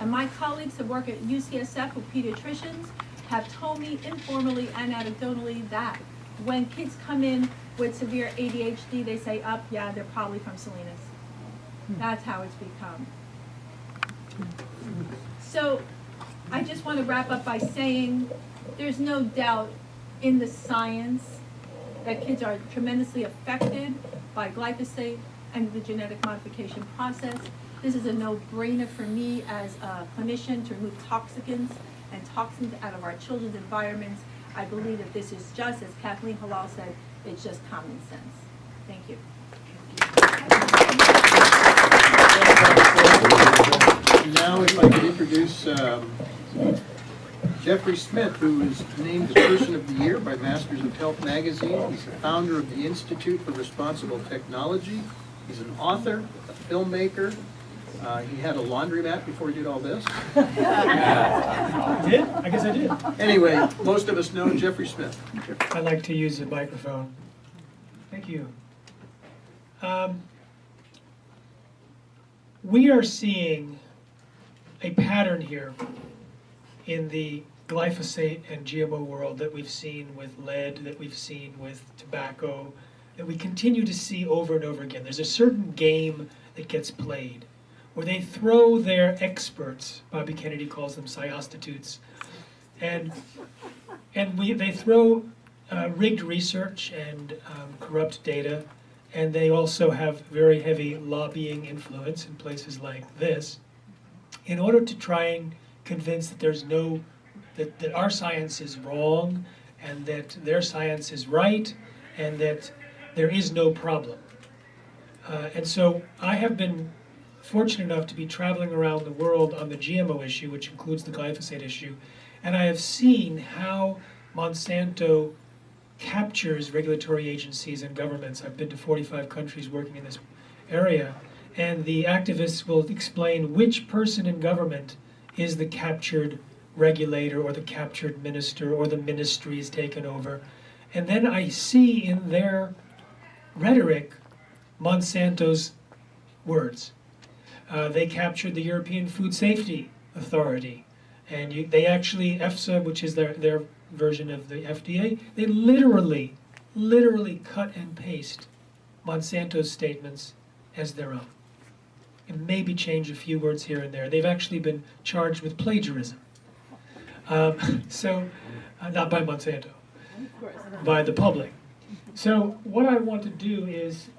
Speaker 6: And my colleagues who work at UCSF with pediatricians have told me informally and anecdotally that when kids come in with severe ADHD, they say, yeah, they're probably from Salinas. That's how it's become. So I just want to wrap up by saying there's no doubt in the science that kids are tremendously affected by glyphosate and the genetic modification process. This is a no-brainer for me as a clinician to remove toxicants and toxins out of our children's environments. I believe that this is just, as Kathleen Halal said, it's just common sense. Thank you.
Speaker 8: Now, if I could introduce Jeffrey Smith, who is named the Person of the Year by Masters of Health magazine. He's the founder of the Institute for Responsible Technology. He's an author, a filmmaker. He had a laundromat before he did all this.
Speaker 9: I did? I guess I did.
Speaker 8: Anyway, most of us know Jeffrey Smith.
Speaker 9: I like to use a microphone. Thank you. We are seeing a pattern here in the glyphosate and GMO world that we've seen with lead, that we've seen with tobacco, that we continue to see over and over again. There's a certain game that gets played where they throw their experts, Bobby Kennedy calls them cyostitutes, and they throw rigged research and corrupt data, and they also have very heavy lobbying influence in places like this, in order to try and convince that there's that our science is wrong, and that their science is right, and that there is no problem. And so I have been fortunate enough to be traveling around the world on the GMO issue, which includes the glyphosate issue, and I have seen how Monsanto captures regulatory agencies and governments. I've been to 45 countries working in this area, and the activists will explain which person in government is the captured regulator or the captured minister or the ministry is taken over. And then I see in their rhetoric Monsanto's words. They captured the European Food Safety Authority, and they actually, EFSA, which is their version of the FDA, they literally cut and paste Monsanto's statements as their own, and maybe change a few words here and there. They've actually been charged with plagiarism. Not by Monsanto, by the public. So what I want to do is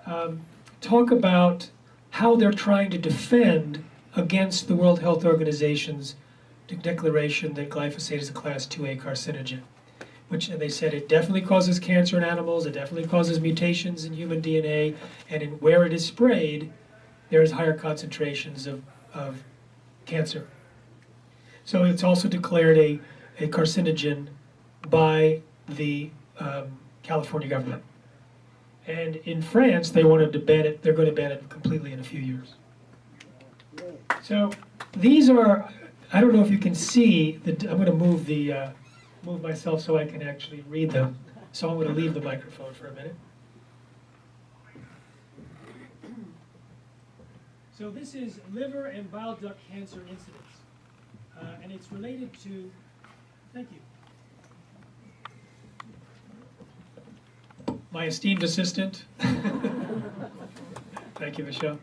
Speaker 9: talk about how they're trying to defend against the World Health Organization's declaration that glyphosate is a class 2A carcinogen, which they said it definitely causes cancer in animals, it definitely causes mutations in human DNA, and where it is sprayed, there is higher concentrations of cancer. So it's also declared a carcinogen by the California government. And in France, they wanted to ban it. They're going to ban it completely in a few years. So these are, I don't know if you can see, I'm going to move myself so I can actually read them. So I'm going to leave the microphone for a minute. So this is liver and bile duct cancer incidence. And it's related to, thank you, my esteemed assistant. Thank you, Michelle.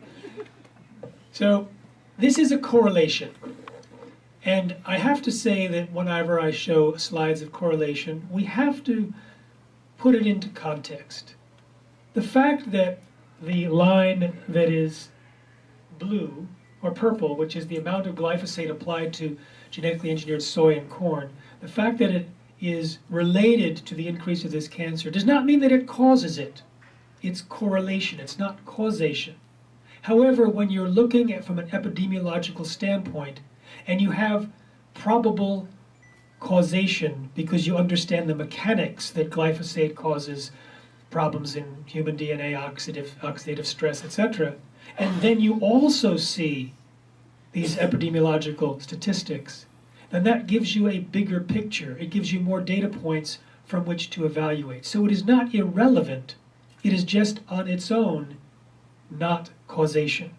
Speaker 9: So this is a correlation. And I have to say that whenever I show slides of correlation, we have to put it into context. the fact that the line that is blue or purple, which is the amount of glyphosate applied to genetically engineered soy and corn, the fact that it is related to the increase of this cancer does not mean that it causes it. It's correlation, it's not causation. However, when you're looking at from an epidemiological standpoint and you have probable causation because you understand the mechanics that glyphosate causes problems in human DNA, oxidative stress, etc., and then you also see these epidemiological statistics, then that gives you a bigger picture. It gives you more data points from which to evaluate. So it is not irrelevant. It is just on its own, not causation.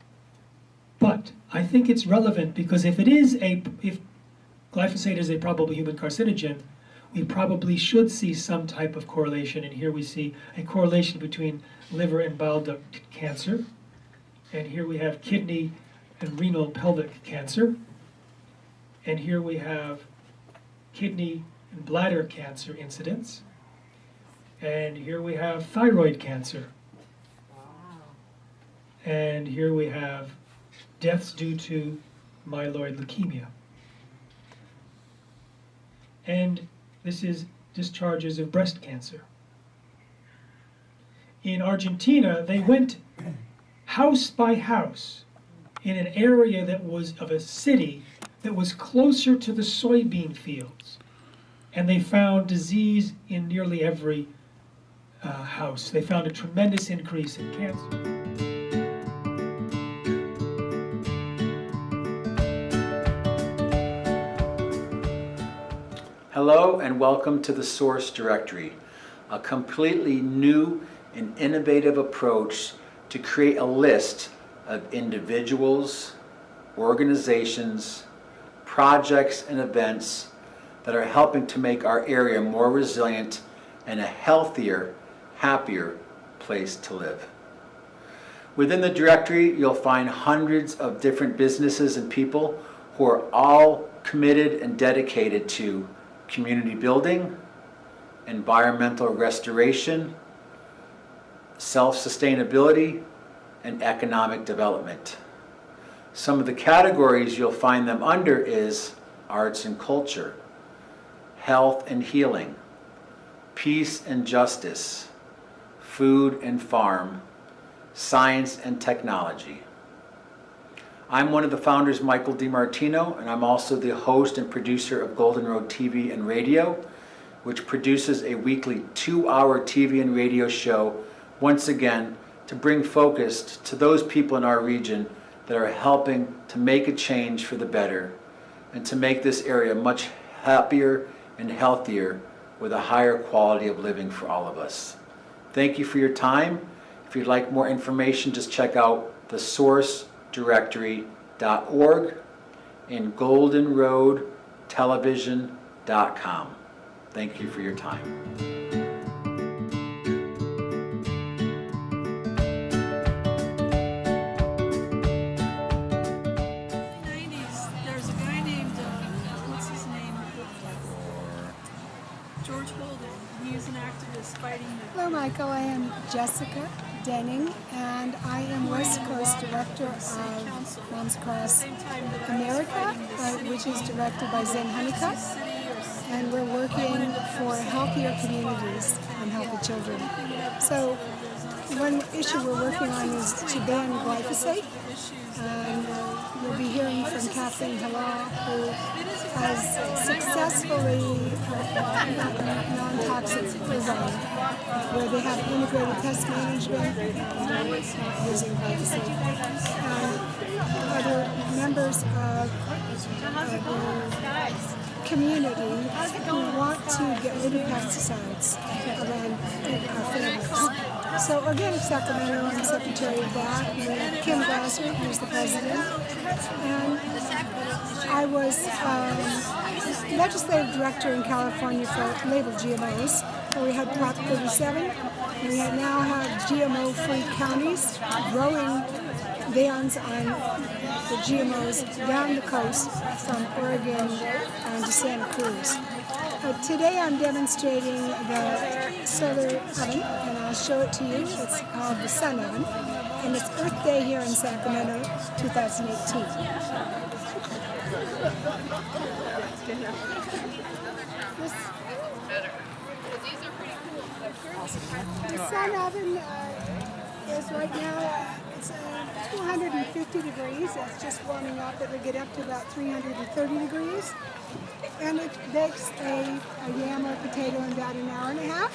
Speaker 9: But I think it's relevant because if glyphosate is a probable human carcinogen, we probably should see some type of correlation. And here we see a correlation between liver and bile duct cancer. And here we have kidney and renal pelvic cancer. And here we have kidney and bladder cancer incidence. And here we have thyroid cancer. And here we have deaths due to myeloid leukemia. And this is discharges of breast cancer. In Argentina, they went house by house in an area that was of a city that was closer to the soybean fields. And they found disease in nearly every house. They found a tremendous increase in cancer.
Speaker 2: Hello and welcome to the Source Directory, a completely new and innovative approach to create a list of individuals, organizations, projects, and events that are helping to make our area more resilient and a healthier, happier place to live. Within the directory, you'll find hundreds of different businesses and people who are all committed and dedicated to community building, environmental restoration, self-sustainability, and economic development. Some of the categories you'll find them under is arts and culture, health and healing, peace and justice, food and farm, science and technology. I'm one of the founders, Michael DiMartino, and I'm also the host and producer of Golden Road TV and Radio, which produces a weekly 2-hour TV and radio show, once again, to bring focus to those people in our region that are helping to make a change for the better and to make this area much happier and healthier with a higher quality of living for all of us. Thank you for your time. If you'd like more information, just check out thesourcedirectory.org and goldenroadtelevision.com. Thank you for your time.
Speaker 10: There's a guy named, what's his name? George Holden. He was an activist fighting the...
Speaker 11: Hello, Michael. I am Jessica Denning, and I am West Coast Director of Moms Across America, which is directed by Zen Honeycutt. And we're working for healthier communities and healthy children. So one issue we're working on is to ban glyphosate. And you'll be hearing from Kathleen Halal, who has successfully non-toxic program where they have integrated pest management and not using glyphosate. And other members of the community who want to get rid of pesticides around our families. So Organic Sacramento, I'm secretary of that, and Kim Glasser, who's the president. And I was legislative director in California for labeled GMOs, where we had Prop 37. We now have GMO-free counties growing bans on the GMOs down the coast from Oregon to Santa Cruz. Today I'm demonstrating the solar oven, and I'll show it to you. It's called the Sun Oven, and it's Earth Day here in Sacramento, 2018. The Sun Oven is right now, it's 250 degrees. It's just warming up. It will get up to about 330 degrees. And it bakes a yam or potato in about an hour and a half.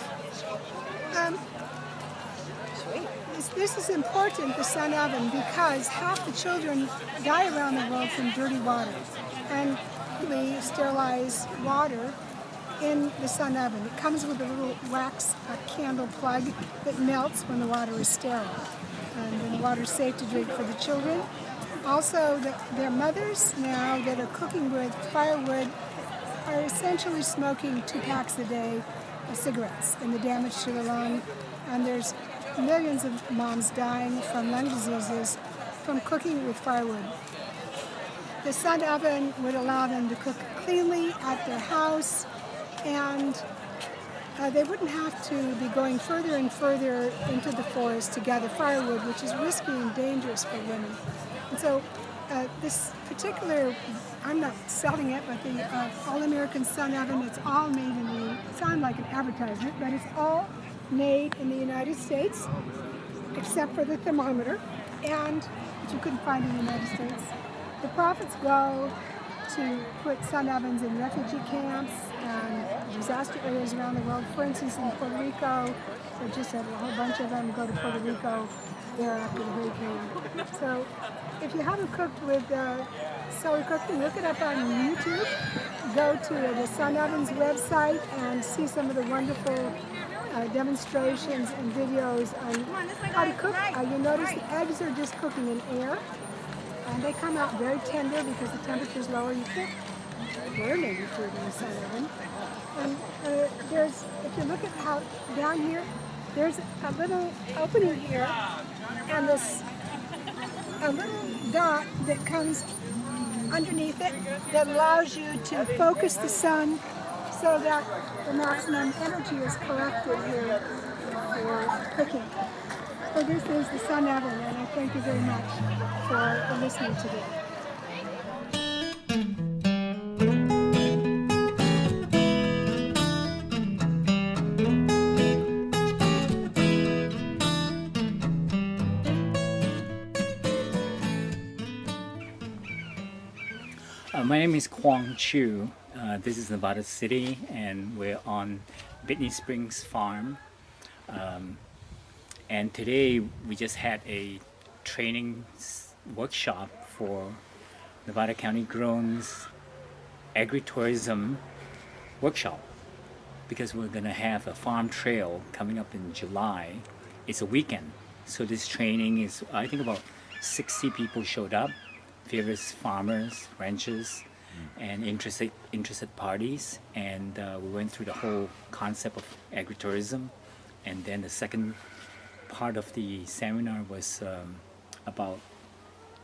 Speaker 11: This is important, the Sun Oven, because half the children die around the world from dirty water. And we sterilize water in the Sun Oven. It comes with a little wax candle plug that melts when the water is sterile. And then the water is safe to drink for the children. Also, their mothers now that are cooking with firewood are essentially smoking 2 packs a day of cigarettes and the damage to the lung. And there's millions of moms dying from lung diseases from cooking with firewood. The Sun Oven would allow them to cook cleanly at their house, and they wouldn't have to be going further and further into the forest to gather firewood, which is risky and dangerous for women. And so this particular, I'm not selling it, but the All-American Sun Oven, it's all made in the, sound like an advertisement, but it's all made in the United States, except for the thermometer, and which you couldn't find in the United States. The profits go to put sun ovens in refugee camps and disaster areas around the world. For instance, in Puerto Rico, they just had a whole bunch of them go to Puerto Rico there after the hurricane. So if you haven't cooked with solar cooking, look it up on YouTube. Go to the Sun Oven's website and see some of the wonderful demonstrations and videos on how to cook. You'll notice the eggs are just cooking in air. And they come out very tender because the temperature is lower. You can't burn any food in the Sun Oven. And there's, if you look at how down here, there's a little opening here, and this a little dot that comes underneath it that allows you to focus the sun so that the maximum energy is collected here for cooking. So this is the Sun Oven, and I thank you very much for listening today.
Speaker 12: My name is Kwang Chu. This is Nevada City, and we're on Whitney Springs Farm. And today we just had a training workshop for Nevada County Grown's agritourism workshop, because we're going to have a farm trail coming up in July. It's a weekend, so this training is, I think about 60 people showed up, various farmers, ranchers, and interested parties, and we went through the whole concept of agritourism. And then the second part of the seminar was about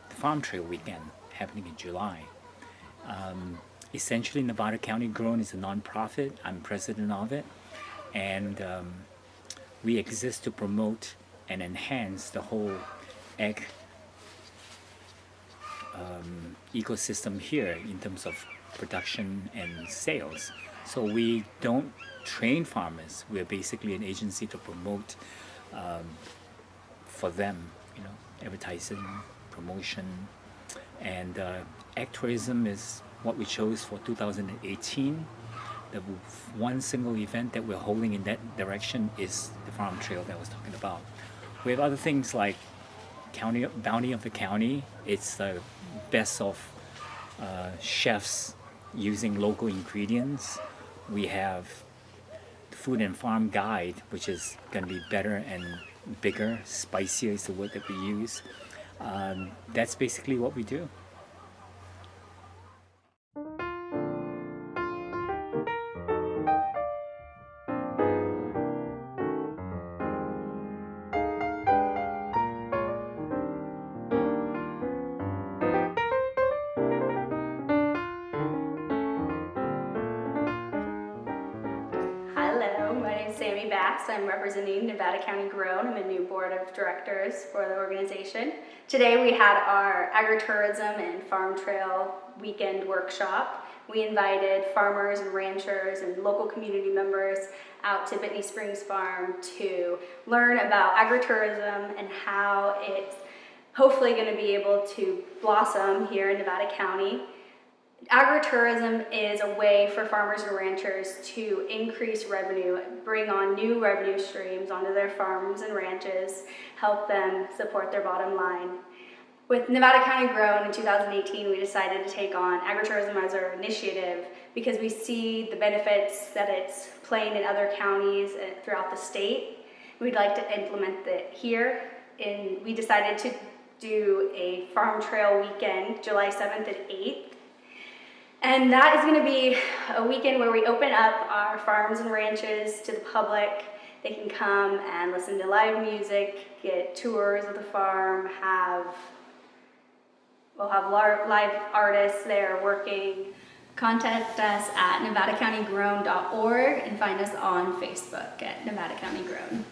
Speaker 12: the Farm Trail Weekend happening in July. Essentially, Nevada County Grown is a nonprofit. I'm president of it, and we exist to promote and enhance the whole ag ecosystem here in terms of production and sales. So we don't train farmers. We're basically an agency to promote for them, you know, advertising, promotion, and ag tourism is what we chose for 2018. The one single event that we're holding in that direction is the farm trail that I was talking about. We have other things like County Bounty of the County. It's the best of chefs using local ingredients. We have Food and Farm Guide, which is going to be better and bigger, spicier is the word that we use. That's basically what we do.
Speaker 13: is Sammy Bass. I'm representing Nevada County Grown. I'm a new board of directors for the organization. Today we had our agritourism and farm trail weekend workshop. We invited farmers and ranchers and local community members out to Whitney Springs Farm to learn about agritourism and how it's hopefully going to be able to blossom here in Nevada County. Agritourism is a way for farmers and ranchers to increase revenue, bring on new revenue streams onto their farms and ranches, help them support their bottom line. With Nevada County Grown in 2018, we decided to take on agritourism as our initiative because we see the benefits that it's playing in other counties throughout the state. We'd like to implement it here. We decided to do a farm trail weekend, July 7th and 8th. And that is going to be a weekend where we open up our farms and ranches to the public. They can come and listen to live music, get tours of the farm, we'll have live artists there working. Contact us at nevadacountygrown.org and find us on Facebook at Nevada County Grown.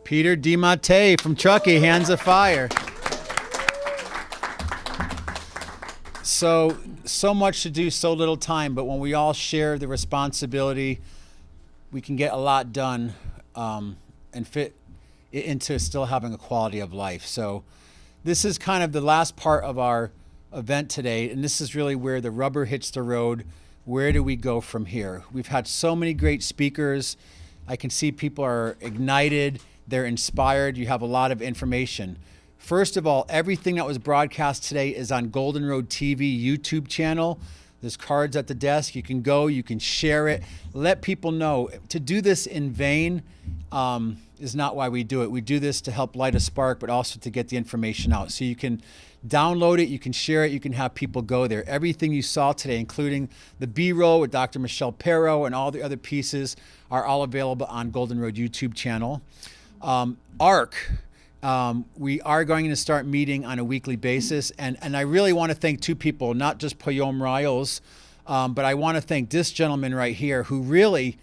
Speaker 2: Peter DiMattei from Truckee, Hands of Fire. So much to do, so little time, but when we all share the responsibility, we can get a lot done and fit it into still having a quality of life. So this is kind of the last part of our event today, and this is really where the rubber hits the road. Where do we go from here? We've had so many great speakers. I can see people are ignited, they're inspired, you have a lot of information. First of all, everything that was broadcast today is on Golden Road TV YouTube channel. There's cards at the desk. You can go, you can share it. Let people know. To do this in vain is not why we do it. We do this to help light a spark, but also to get the information out. So you can download it, you can share it, you can have people go there. Everything you saw today, including the B-roll with Dr. Michelle Perro and all the other pieces, are all available on Golden Road YouTube channel. ARC. We are going to start meeting on a weekly basis. And I really want to thank two people, not just Payom Riles, but I want to thank this gentleman right here who really,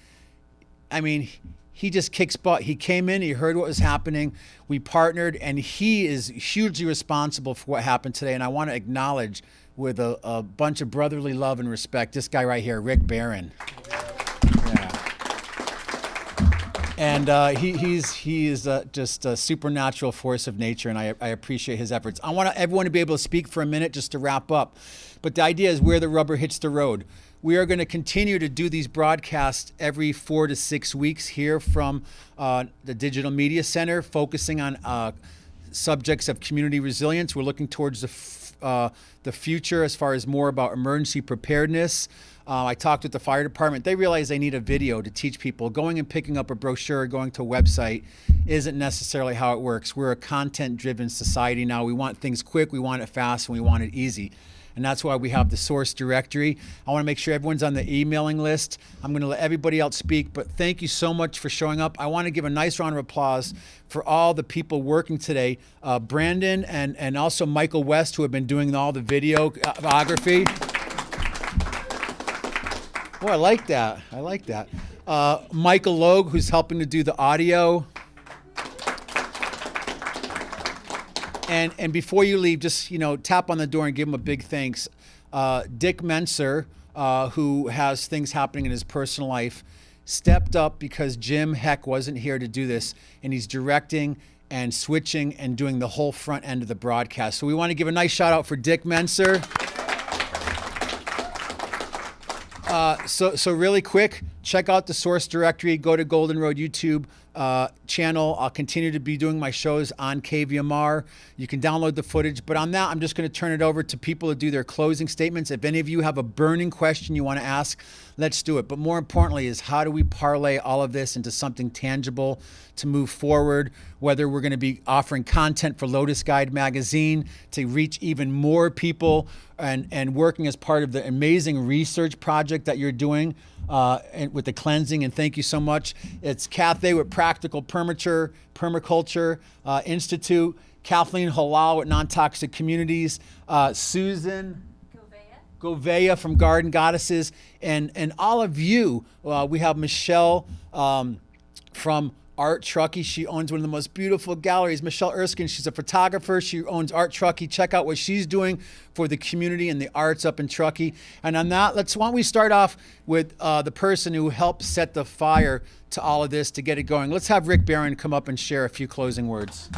Speaker 2: I mean, he just kicks butt. He came in, he heard what was happening. We partnered, and he is hugely responsible for what happened today. And I want to acknowledge with a bunch of brotherly love and respect, this guy right here, Rick Barron. And he is just a supernatural force of nature, and I appreciate his efforts. I want everyone to be able to speak for a minute just to wrap up. But the idea is where the rubber hits the road. We are going to continue to do these broadcasts every 4 to 6 weeks here from the Digital Media Center, focusing on subjects of community resilience. We're looking towards the future as far as more about emergency preparedness. I talked with the fire department. They realize they need a video to teach people. Going and picking up a brochure, going to a website isn't necessarily how it works. We're a content-driven society now. We want things quick, we want it fast, and we want it easy. And that's why we have the source directory. I want to make sure everyone's on the emailing list. I'm going to let everybody else speak, but thank you so much for showing up. I want to give a nice round of applause for all the people working today. Brandon and also Michael West, who have been doing all the videography. Oh, I like that. I like that. Michael Logue, who's helping to do the audio. And before you leave, just tap on the door and give him a big thanks. Dick Menser, who has things happening in his personal life, stepped up because Jim Heck wasn't here to do this, and he's directing and switching and doing the whole front end of the broadcast. So we want to give a nice shout out for Dick Menser. So really quick, check out the source directory, go to Golden Road YouTube channel. I'll continue to be doing my shows on KVMR. You can download the footage, but on that, I'm just going to turn it over to people to do their closing statements. If any of you have a burning question you want to ask, let's do it. But more importantly is, how do we parlay all of this into something tangible to move forward, whether we're going to be offering content for Lotus Guide magazine to reach even more people, and working as part of the amazing research project that you're doing and with the cleansing. And thank you so much. It's Cathay with Practical Permaculture Institute, Kathleen Halal with Non-Toxic Communities, Susan Govea from Garden Goddesses, and all of you. We have Michelle from Art Truckee. She owns one of the most beautiful galleries. Michelle Erskine, she's a photographer. She owns Art Truckee. Check out what she's doing for the community and the arts up in Truckee. And on that, why don't we start off with the person who helped set the fire to all of this to get it going. Let's have Rick Barron come up and share a few closing words.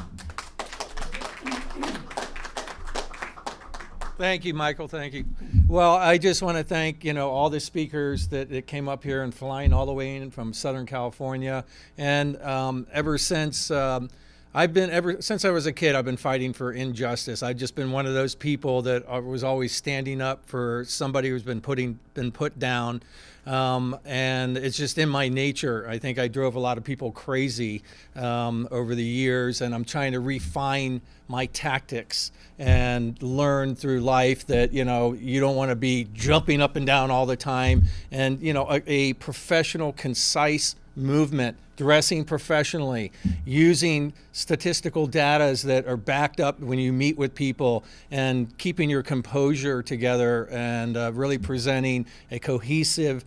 Speaker 1: Thank you, Michael. Thank you. Well, I just want to thank, all the speakers that came up here and flying all the way in from Southern California. And ever since I was a kid, I've been fighting for injustice. I've just been one of those people that was always standing up for somebody who's been put down. And it's just in my nature. I think I drove a lot of people crazy over the years, and I'm trying to refine my tactics and learn through life that, you don't want to be jumping up and down all the time. And, a professional, concise movement dressing professionally, using statistical data that are backed up when you meet with people, and keeping your composure together, and really presenting a cohesive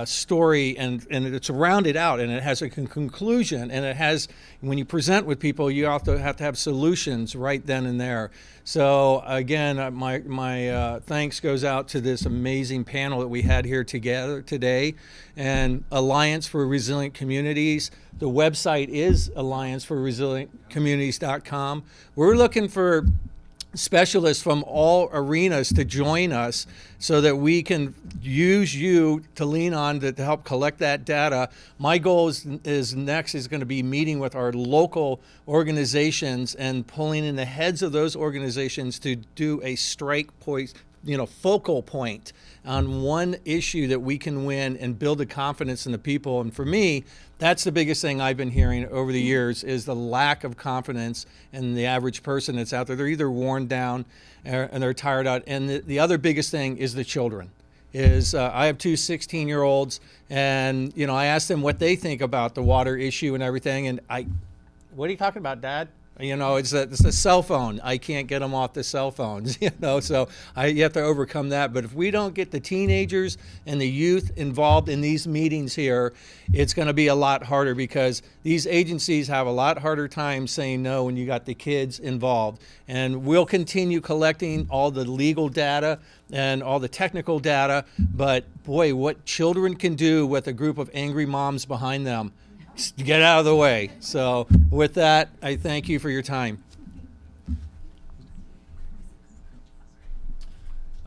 Speaker 1: story, and it's rounded out, and it has a conclusion, and it has, when you present with people, you also have to have solutions right then and there. So again, my thanks goes out to this amazing panel that we had here together today, and Alliance for Resilient Communities. The website is allianceforresilientcommunities.com. We're looking for specialists from all arenas to join us so that we can use you to lean on to help collect that data. My goal is next is going to be meeting with our local organizations and pulling in the heads of those organizations to do a strike point, focal point on one issue that we can win and build the confidence in the people. And for me, that's the biggest thing I've been hearing over the years, is the lack of confidence in the average person that's out there. They're either worn down and they're tired out. And the other biggest thing is the children. I have two 16-year-olds, and I asked them what they think about the water issue and everything. And what are you talking about, Dad? It's a cell phone. I can't get them off the cell phones, so you have to overcome that. But if we don't get the teenagers and the youth involved in these meetings here, it's going to be a lot harder, because these agencies have a lot harder time saying no when you got the kids involved. And we'll continue collecting all the legal data and all the technical data, but boy, what children can do with a group of angry moms behind them. Get out of the way. So with that, I thank you for your time.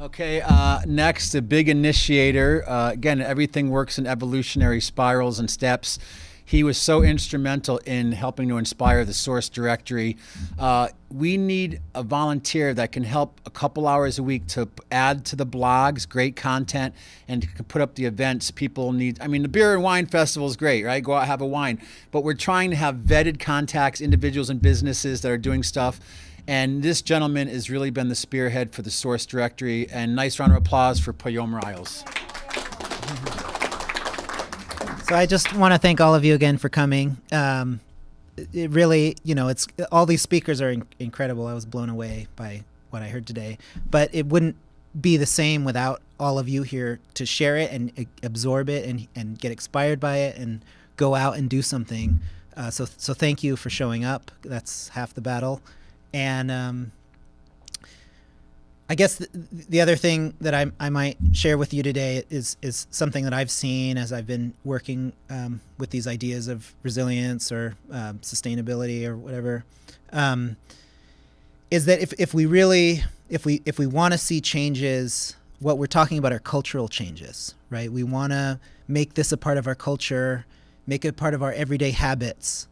Speaker 2: Okay, next, the big initiator. Again, everything works in evolutionary spirals and steps. He was so instrumental in helping to inspire the source directory. We need a volunteer that can help a couple hours a week to add to the blogs, great content, and to put up the events people need. The beer and wine festival is great, right? Go out, have a wine. But we're trying to have vetted contacts, individuals and businesses that are doing stuff. And this gentleman has really been the spearhead for the source directory. And nice round of applause for Payom Riles.
Speaker 14: So I just want to thank all of you again for coming. It really, it's all these speakers are incredible. I was blown away by what I heard today. But it wouldn't be the same without all of you here to share it and absorb it and get inspired by it and go out and do something. So thank you for showing up. That's half the battle. And I guess the other thing that I might share with you today is something that I've seen as I've been working with these ideas of resilience or sustainability or whatever, is that if we want to see changes, what we're talking about are cultural changes, right? We want to make this a part of our culture, make it part of our everyday habits.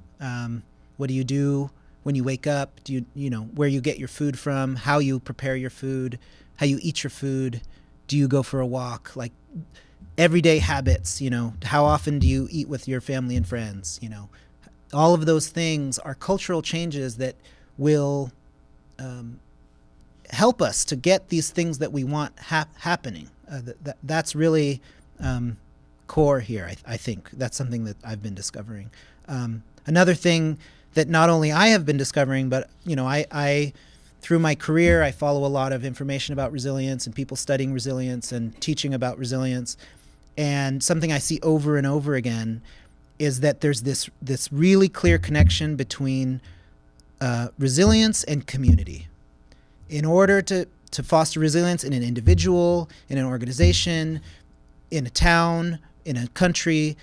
Speaker 14: What do you do when you wake up? Do you know where you get your food from, how you prepare your food, how you eat your food? Do you go for a walk? Like everyday habits, how often do you eat with your family and friends? All of those things are cultural changes that will help us to get these things that we want happening. That's really core here, I think. That's something that I've been discovering. Another thing that not only I have been discovering, but I through my career, I follow a lot of information about resilience and people studying resilience and teaching about resilience. And something I see over and over again is that there's this really clear connection between resilience and community. In order to foster resilience in an individual, in an organization, in a town, in a country,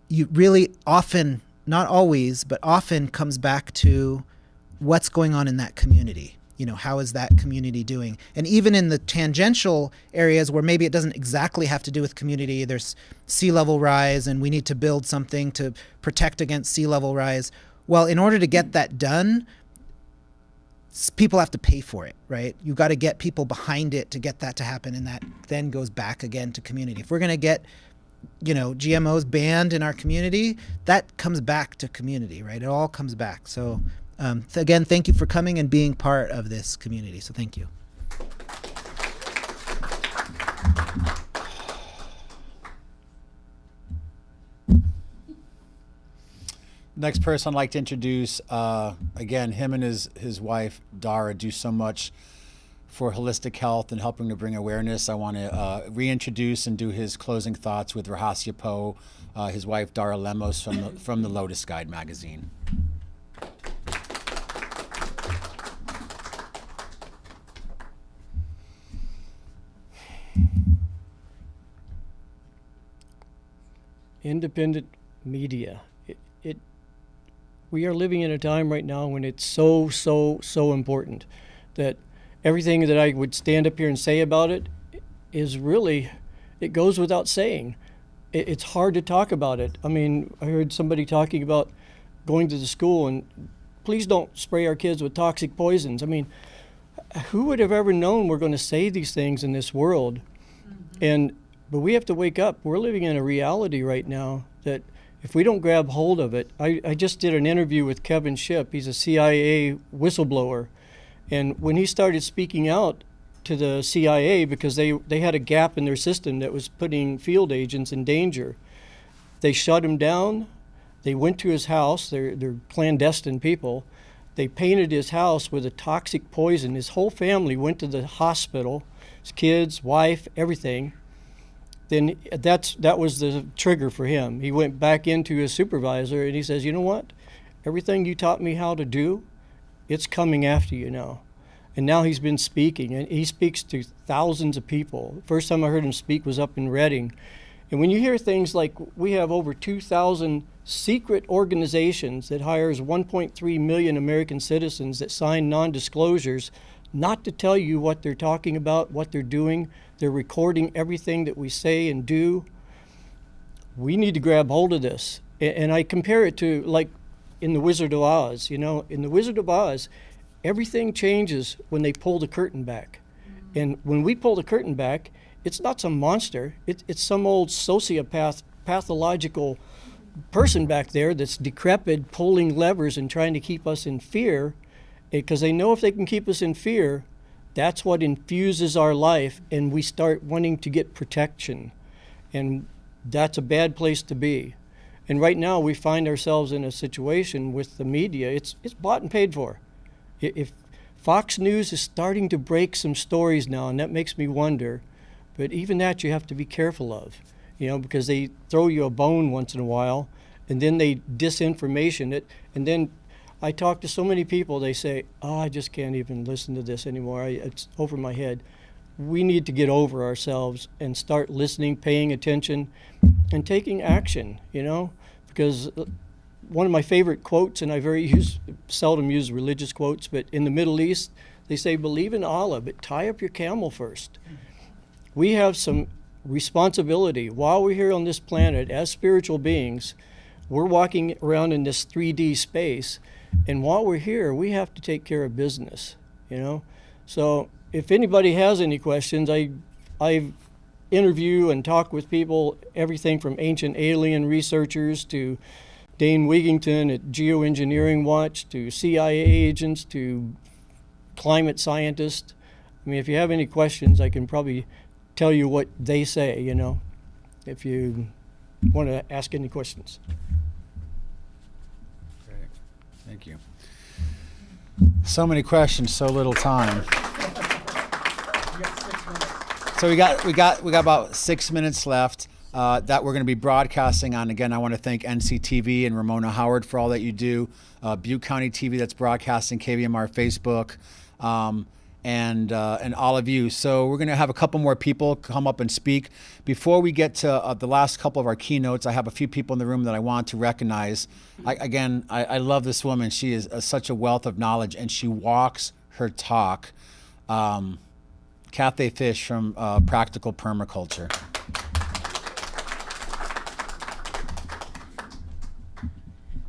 Speaker 14: you really often, not always, but often comes back to what's going on in that community. How is that community doing? And even in the tangential areas where maybe it doesn't exactly have to do with community, there's sea level rise and we need to build something to protect against sea level rise. Well, in order to get that done, people have to pay for it, right? You've got to get people behind it to get that to happen, and that then goes back again to community. If we're going to get GMOs banned in our community, that comes back to community, right? It all comes back. So again, thank you for coming and being part of this community. So thank you.
Speaker 2: Next person I'd like to introduce, again, him and his wife, Dara, do so much for holistic health and helping to bring awareness. I want to reintroduce and do his closing thoughts with Rahasya Poe, his wife, Dara Lemos, from the Lotus Guide magazine.
Speaker 15: Independent media. We are living in a time right now when it's so important that everything that I would stand up here and say about it is really, it goes without saying. It's hard to talk about it. I mean, I heard somebody talking about going to the school and please don't spray our kids with toxic poisons. I mean, who would have ever known we're going to say these things in this world? But we have to wake up. We're living in a reality right now that if we don't grab hold of it, I just did an interview with Kevin Shipp. He's a CIA whistleblower. And when he started speaking out to the CIA because they had a gap in their system that was putting field agents in danger, they shut him down. They went to his house. They're clandestine people. They painted his house with a toxic poison. His whole family went to the hospital, his kids, wife, everything. Then that was the trigger for him. He went back into his supervisor and he says, you know what? Everything you taught me how to do, it's coming after you now. And now he's been speaking, and he speaks to thousands of people. First time I heard him speak was up in Reading. And when you hear things like we have over 2,000 secret organizations that hires 1.3 million American citizens that sign non-disclosures not to tell you what they're talking about, what they're doing. They're recording everything that we say and do. We need to grab hold of this. And I compare it to like in The Wizard of Oz. You know, in The Wizard of Oz, everything changes when they pull the curtain back. And when we pull the curtain back, it's not some monster. It's some old sociopath, pathological person back there that's decrepit, pulling levers and trying to keep us in fear, because they know if they can keep us in fear, that's what infuses our life, and we start wanting to get protection. And that's a bad place to be. And right now we find ourselves in a situation with the media, it's bought and paid for. If Fox News is starting to break some stories now, and that makes me wonder, but even that you have to be careful of, you know, because they throw you a bone once in a while, and then they disinformation it, and then I talk to so many people, they say, oh, I just can't even listen to this anymore. It's over my head. We need to get over ourselves and start listening, paying attention, and taking action, you know, because one of my favorite quotes, and I seldom use religious quotes, but in the Middle East, they say, believe in Allah, but tie up your camel first. We have some responsibility while we're here on this planet as spiritual beings. We're walking around in this 3D space. And while we're here, we have to take care of business, you know? So if anybody has any questions, I interview and talk with people, everything from ancient alien researchers to Dane Wigington at Geoengineering Watch to CIA agents to climate scientists. I mean, if you have any questions, I can probably tell you what they say, you know, if you want to ask any questions.
Speaker 2: Thank you. So many questions, so little time. So we got about 6 minutes left that we're going to be broadcasting on. Again, I want to thank NCTV and Ramona Howard for all that you do. Butte County TV that's broadcasting, KVMR Facebook, and all of you. So we're going to have a couple more people come up and speak. Before we get to the last couple of our keynotes, I have a few people in the room that I want to recognize. I love this woman. She is such a wealth of knowledge, and she walks her talk. Cathay Fish from Practical Permaculture.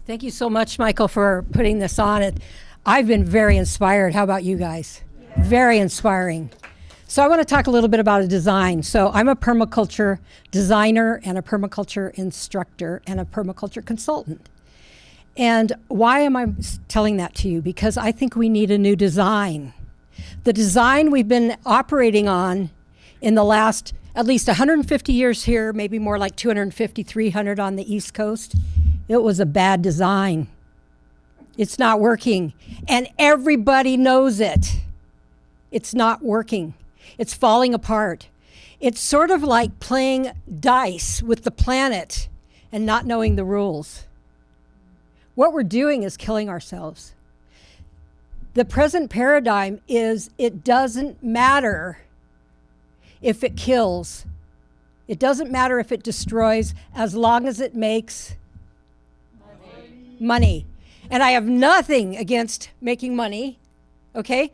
Speaker 16: Thank you so much, Michael, for putting this on. I've been very inspired. How about you guys? Very inspiring. So I want to talk a little bit about a design. So I'm a permaculture designer and a permaculture instructor and a permaculture consultant. And why am I telling that to you? Because I think we need a new design. The design we've been operating on in the last at least 150 years here, maybe more like 250, 300 on the East Coast, It was a bad design. It's not working. And everybody knows it. It's not working. It's falling apart. It's sort of like playing dice with the planet and not knowing the rules. What we're doing is killing ourselves. The present paradigm is it doesn't matter if it kills. It doesn't matter if it destroys, as long as it makes money. And I have nothing against making money, okay?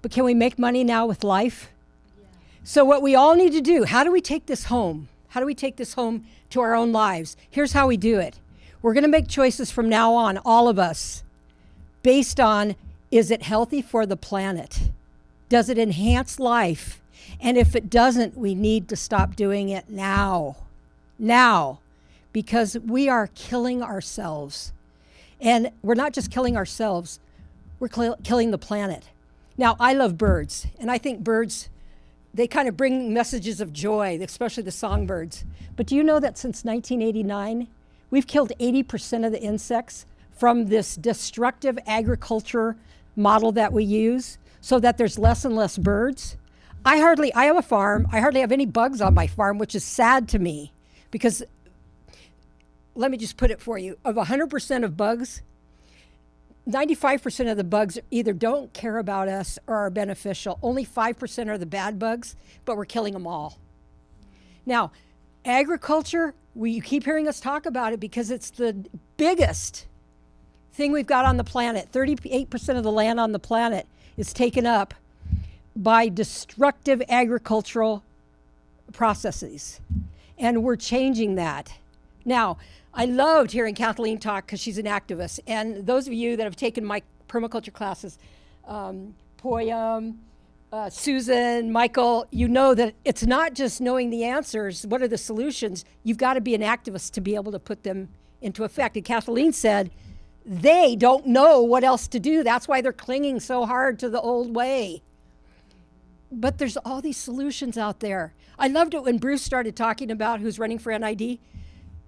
Speaker 16: But can we make money now with life? Yeah. So what we all need to do, how do we take this home? How do we take this home to our own lives? Here's how we do it. We're going to make choices from now on, all of us, based on, is it healthy for the planet? Does it enhance life? And if it doesn't, we need to stop doing it now. Now. Because we are killing ourselves. And we're not just killing ourselves, we're killing the planet. Now, I love birds, and I think birds, they kind of bring messages of joy, especially the songbirds. But do you know that since 1989, we've killed 80% of the insects from this destructive agriculture model that we use, so that there's less and less birds? I have a farm, I hardly have any bugs on my farm, which is sad to me, because let me just put it for you. Of 100% of bugs, 95% of the bugs either don't care about us or are beneficial. Only 5% are the bad bugs, but we're killing them all. Now, agriculture, you keep hearing us talk about it because it's the biggest thing we've got on the planet. 38% of the land on the planet is taken up by destructive agricultural processes. And we're changing that. Now, I loved hearing Kathleen talk because she's an activist. And those of you that have taken my permaculture classes, Poyam, Susan, Michael, you know that it's not just knowing the answers, what are the solutions, you've got to be an activist to be able to put them into effect. And Kathleen said, they don't know what else to do. That's why they're clinging so hard to the old way. But there's all these solutions out there. I loved it when Bruce started talking about, who's running for NID,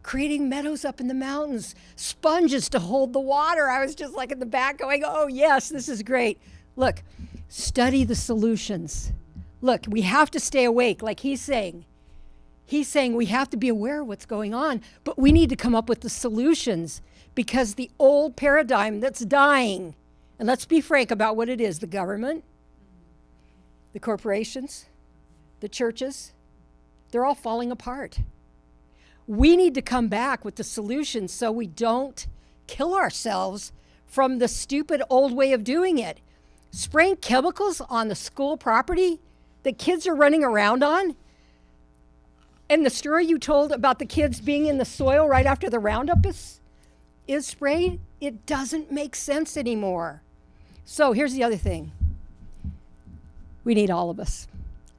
Speaker 16: creating meadows up in the mountains, sponges to hold the water. I was just like in the back going, oh yes, this is great. Look, study the solutions. Look, we have to stay awake, like he's saying. He's saying we have to be aware of what's going on, but we need to come up with the solutions, because the old paradigm that's dying, and let's be frank about what it is, the government, the corporations, the churches, they're all falling apart. We need to come back with the solutions so we don't kill ourselves from the stupid old way of doing it. Spraying chemicals on the school property that kids are running around on. And the story you told about the kids being in the soil right after the Roundup is sprayed, it doesn't make sense anymore. So here's the other thing. We need all of us.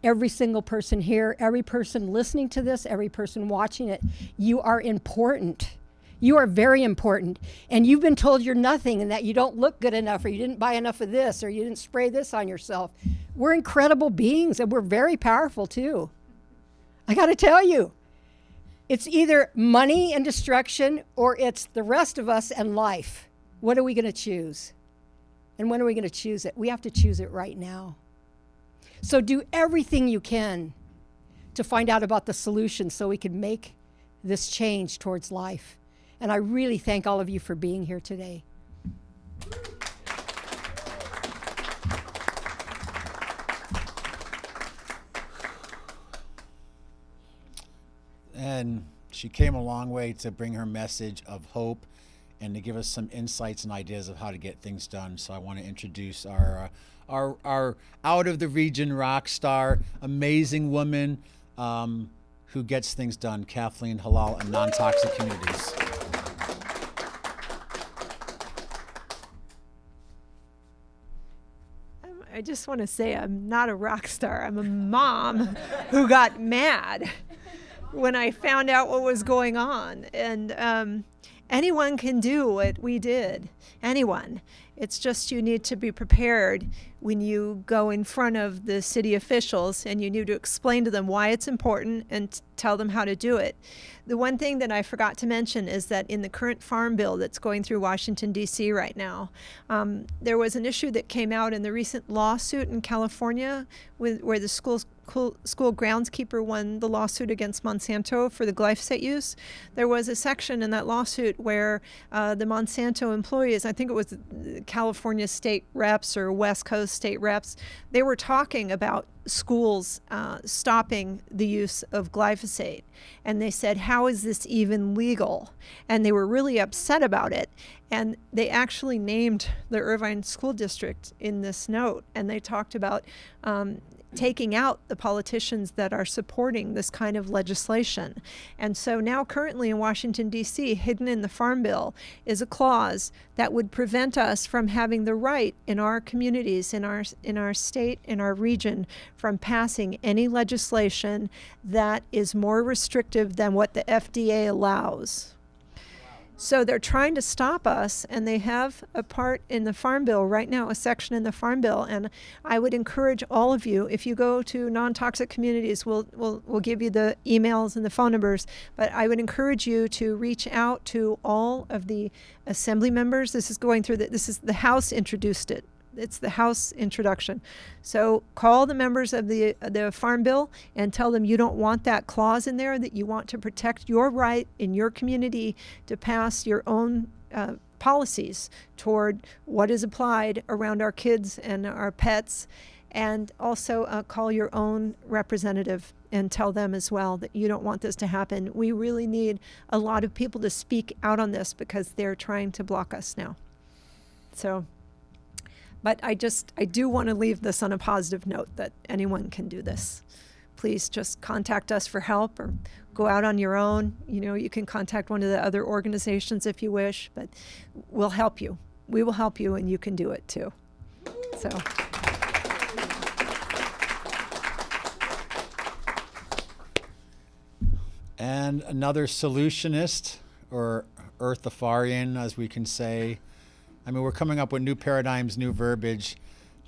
Speaker 16: Every single person here, every person listening to this, every person watching it, you are important. You are very important. And you've been told you're nothing and that you don't look good enough, or you didn't buy enough of this, or you didn't spray this on yourself. We're incredible beings, and we're very powerful too. I gotta tell you, it's either money and destruction, or it's the rest of us and life. What are we gonna choose? And when are we gonna choose it? We have to choose it right now. So do everything you can to find out about the solution so we can make this change towards life. And I really thank all of you for being here today.
Speaker 2: And she came a long way to bring her message of hope and to give us some insights and ideas of how to get things done. So I want to introduce our out of the region rock star, amazing woman who gets things done, Kathleen Halal and Non-Toxic Communities.
Speaker 3: I just want to say I'm not a rock star. I'm a mom who got mad when I found out what was going on. And anyone can do what we did. Anyone. It's just you need to be prepared when you go in front of the city officials, and you need to explain to them why it's important and tell them how to do it. The one thing that I forgot to mention is that in the current farm bill that's going through Washington, D.C. right now, there was an issue that came out in the recent lawsuit in California where the school groundskeeper won the lawsuit against Monsanto for the glyphosate use. There was a section in that lawsuit where the Monsanto employees, I think it was California state reps or West Coast state reps, they were talking about schools stopping the use of glyphosate. And they said, how is this even legal? And they were really upset about it. And they actually named the Irvine School District in this note. And they talked about taking out the politicians that are supporting this kind of legislation. And so now currently in Washington, D.C., hidden in the Farm Bill is a clause that would prevent us from having the right in our communities, in our state, in our region, from passing any legislation that is more restrictive than what the FDA allows. So they're trying to stop us, and they have a part in the Farm Bill right now, a section in the Farm Bill. And I would encourage all of you, if you go to Non-Toxic Communities, we'll give you the emails and the phone numbers, but I would encourage you to reach out to all of the assembly members. This is going through this is the House introduced it. It's the House introduction. So call the members of the Farm Bill and tell them you don't want that clause in there, that you want to protect your right in your community to pass your own policies toward what is applied around our kids and our pets. And also call your own representative and tell them as well that you don't want this to happen. We really need a lot of people to speak out on this because they're trying to block us now. So. But I do want to leave this on a positive note that anyone can do this. Please just contact us for help or go out on your own. You know, you can contact one of the other organizations if you wish, but we'll help you. We will help you, and you can do it too. So.
Speaker 2: And another solutionist, or earthafarian, as we can say. I mean, we're coming up with new paradigms, new verbiage.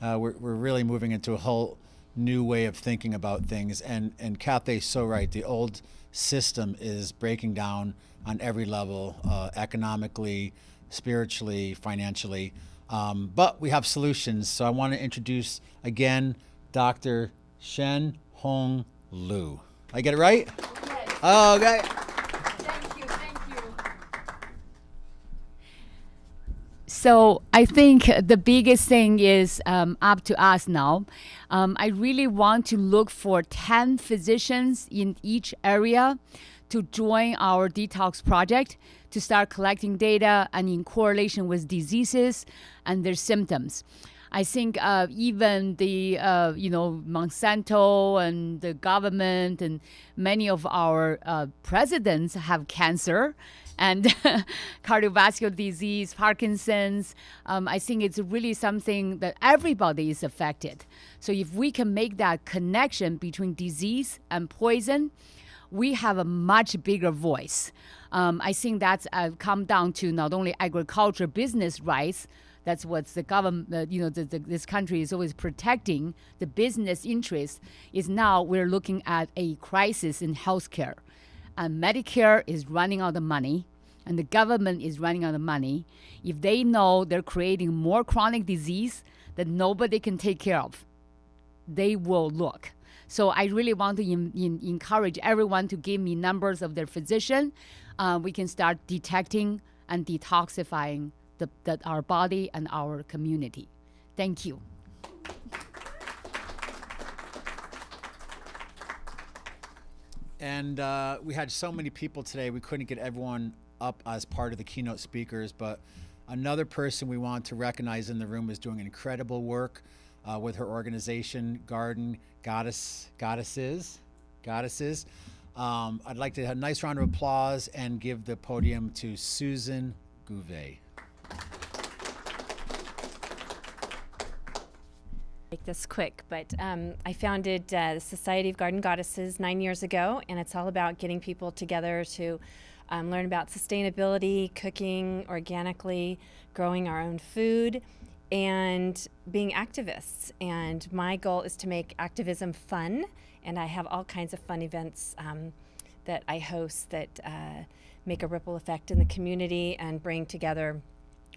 Speaker 2: We're really moving into a whole new way of thinking about things. And Cathay's so right. The old system is breaking down on every level, economically, spiritually, financially. But we have solutions. So I want to introduce, again, Dr. Shen Hong Liu. I get it right?
Speaker 17: Yes.
Speaker 2: Oh, okay.
Speaker 17: So I think the biggest thing is up to us now. I really want to look for 10 physicians in each area to join our detox project to start collecting data and in correlation with diseases and their symptoms. I think even the Monsanto and the government and many of our presidents have cancer and cardiovascular disease, Parkinson's. I think it's really something that everybody is affected. So if we can make that connection between disease and poison, we have a much bigger voice. I think that's come down to not only agriculture business rights. That's what the government, this country is always protecting the business interests. Is now we're looking at a crisis in healthcare. And Medicare is running out of money, and the government is running out of money. If they know they're creating more chronic disease that nobody can take care of, they will look. So I really want to encourage everyone to give me numbers of their physician. We can start detecting and detoxifying our body and our community. Thank you.
Speaker 2: And we had so many people today, we couldn't get everyone up as part of the keynote speakers, but another person we want to recognize in the room is doing incredible work with her organization, Garden Goddesses. I'd like to have a nice round of applause and give the podium to Susan Gouvet.
Speaker 18: Make this quick, but I founded the Society of Garden Goddesses 9 years ago, and it's all about getting people together to learn about sustainability, cooking organically, growing our own food, and being activists. And my goal is to make activism fun, and I have all kinds of fun events that I host that make a ripple effect in the community and bring together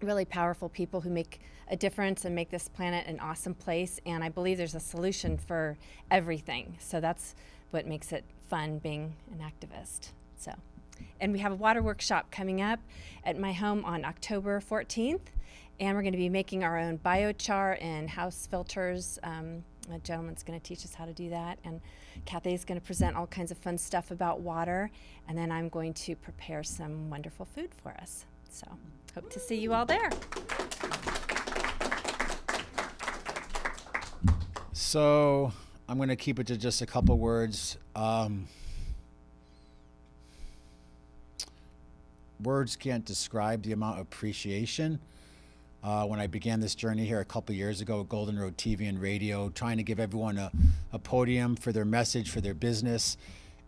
Speaker 18: really powerful people who make a difference and make this planet an awesome place. And I believe there's a solution for everything. So that's what makes it fun being an activist. So, and we have a water workshop coming up at my home on October 14th. And we're going to be making our own biochar and house filters. A gentleman's going to teach us how to do that. And Kathy's going to present all kinds of fun stuff about water. And then I'm going to prepare some wonderful food for us. So hope to see you all there.
Speaker 2: So I'm going to keep it to just a couple words. Words can't describe the amount of appreciation. When I began this journey here a couple years ago at Golden Road TV and radio, trying to give everyone a podium for their message, for their business.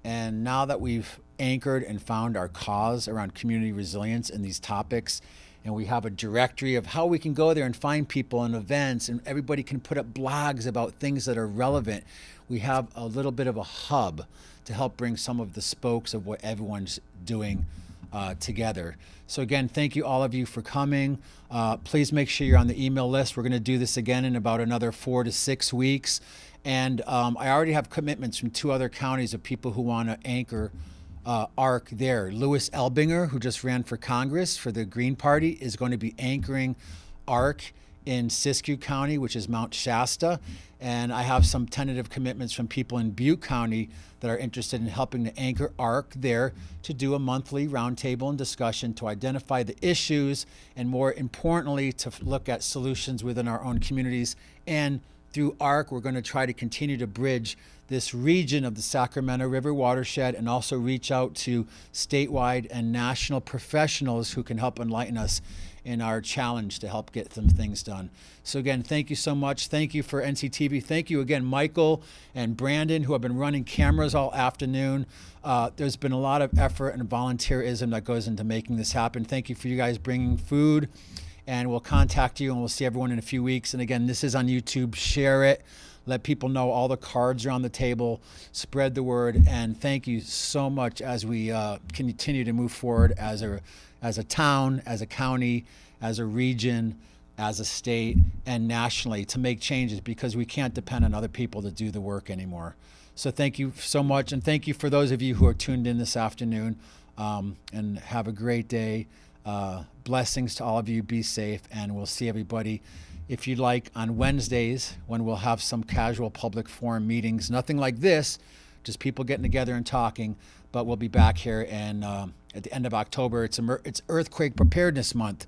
Speaker 2: And now that we've anchored and found our cause around community resilience and these topics, and we have a directory of how we can go there and find people and events, and everybody can put up blogs about things that are relevant, we have a little bit of a hub to help bring some of the spokes of what everyone's doing together. So again, thank you all of you for coming. Please make sure you're on the email list. We're going to do this again in about another 4 to 6 weeks. And I already have commitments from 2 other counties of people who want to anchor ARC there. Louis Elbinger, who just ran for Congress for the Green Party, is going to be anchoring ARC in Siskiyou County, which is Mount Shasta. And I have some tentative commitments from people in Butte County that are interested in helping to anchor ARC there to do a monthly roundtable and discussion to identify the issues and, more importantly, to look at solutions within our own communities. And through ARC, we're going to try to continue to bridge this region of the Sacramento River watershed and also reach out to statewide and national professionals who can help enlighten us in our challenge to help get some things done. So again, thank you so much. Thank you for NCTV. Thank you again, Michael and Brandon, who have been running cameras all afternoon. There's been a lot of effort and volunteerism that goes into making this happen. Thank you for you guys bringing food, and we'll contact you and we'll see everyone in a few weeks. And again, this is on YouTube. Share it. Let people know all the cards are on the table. Spread the word. And thank you so much as we continue to move forward as a town, as a county, as a region, as a state, and nationally to make changes, because we can't depend on other people to do the work anymore. So thank you so much. And thank you for those of you who are tuned in this afternoon, and have a great day. Blessings to all of you. Be safe. And we'll see everybody, if you'd like, on Wednesdays, when we'll have some casual public forum meetings. Nothing like this, just people getting together and talking. But we'll be back here and at the end of October. It's Earthquake Preparedness Month.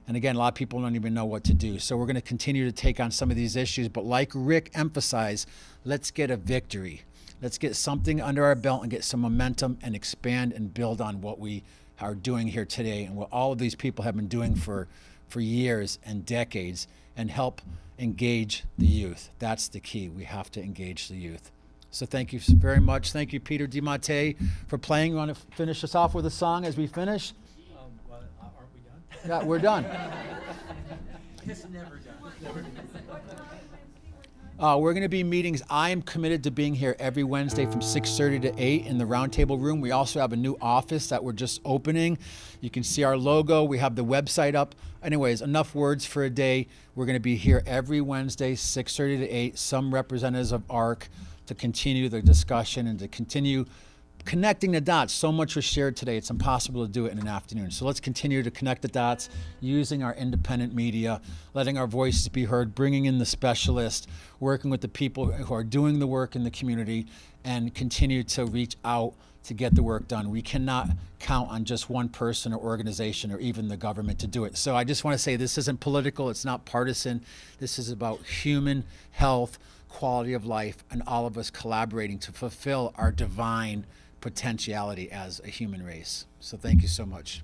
Speaker 2: And again, a lot of people don't even know what to do. So we're going to continue to take on some of these issues. But like Rick emphasized, let's get a victory. Let's get something under our belt and get some momentum and expand and build on what we are doing here today and what all of these people have been doing for years and decades, and help engage the youth. That's the key. We have to engage the youth. So thank you very much. Thank you, Peter DiMattei, for playing. You want to finish us off with a song as we finish?
Speaker 1: Well, aren't we done?
Speaker 2: Yeah, we're done.
Speaker 1: It's never done.
Speaker 2: We're going to be meetings. I am committed to being here every Wednesday from 6:30 to 8 in the roundtable room. We also have a new office that we're just opening. You can see our logo. We have the website up. Anyways, enough words for a day. We're going to be here every Wednesday, 6:30 to 8, some representatives of ARC, to continue the discussion and to continue connecting the dots. So much was shared today, it's impossible to do it in an afternoon. So let's continue to connect the dots using our independent media, letting our voices be heard, bringing in the specialists, working with the people who are doing the work in the community, and continue to reach out to get the work done. We cannot count on just one person or organization or even the government to do it. So I just want to say this isn't political, it's not partisan. This is about human health, quality of life, and all of us collaborating to fulfill our divine potentiality as a human race. So thank you so much.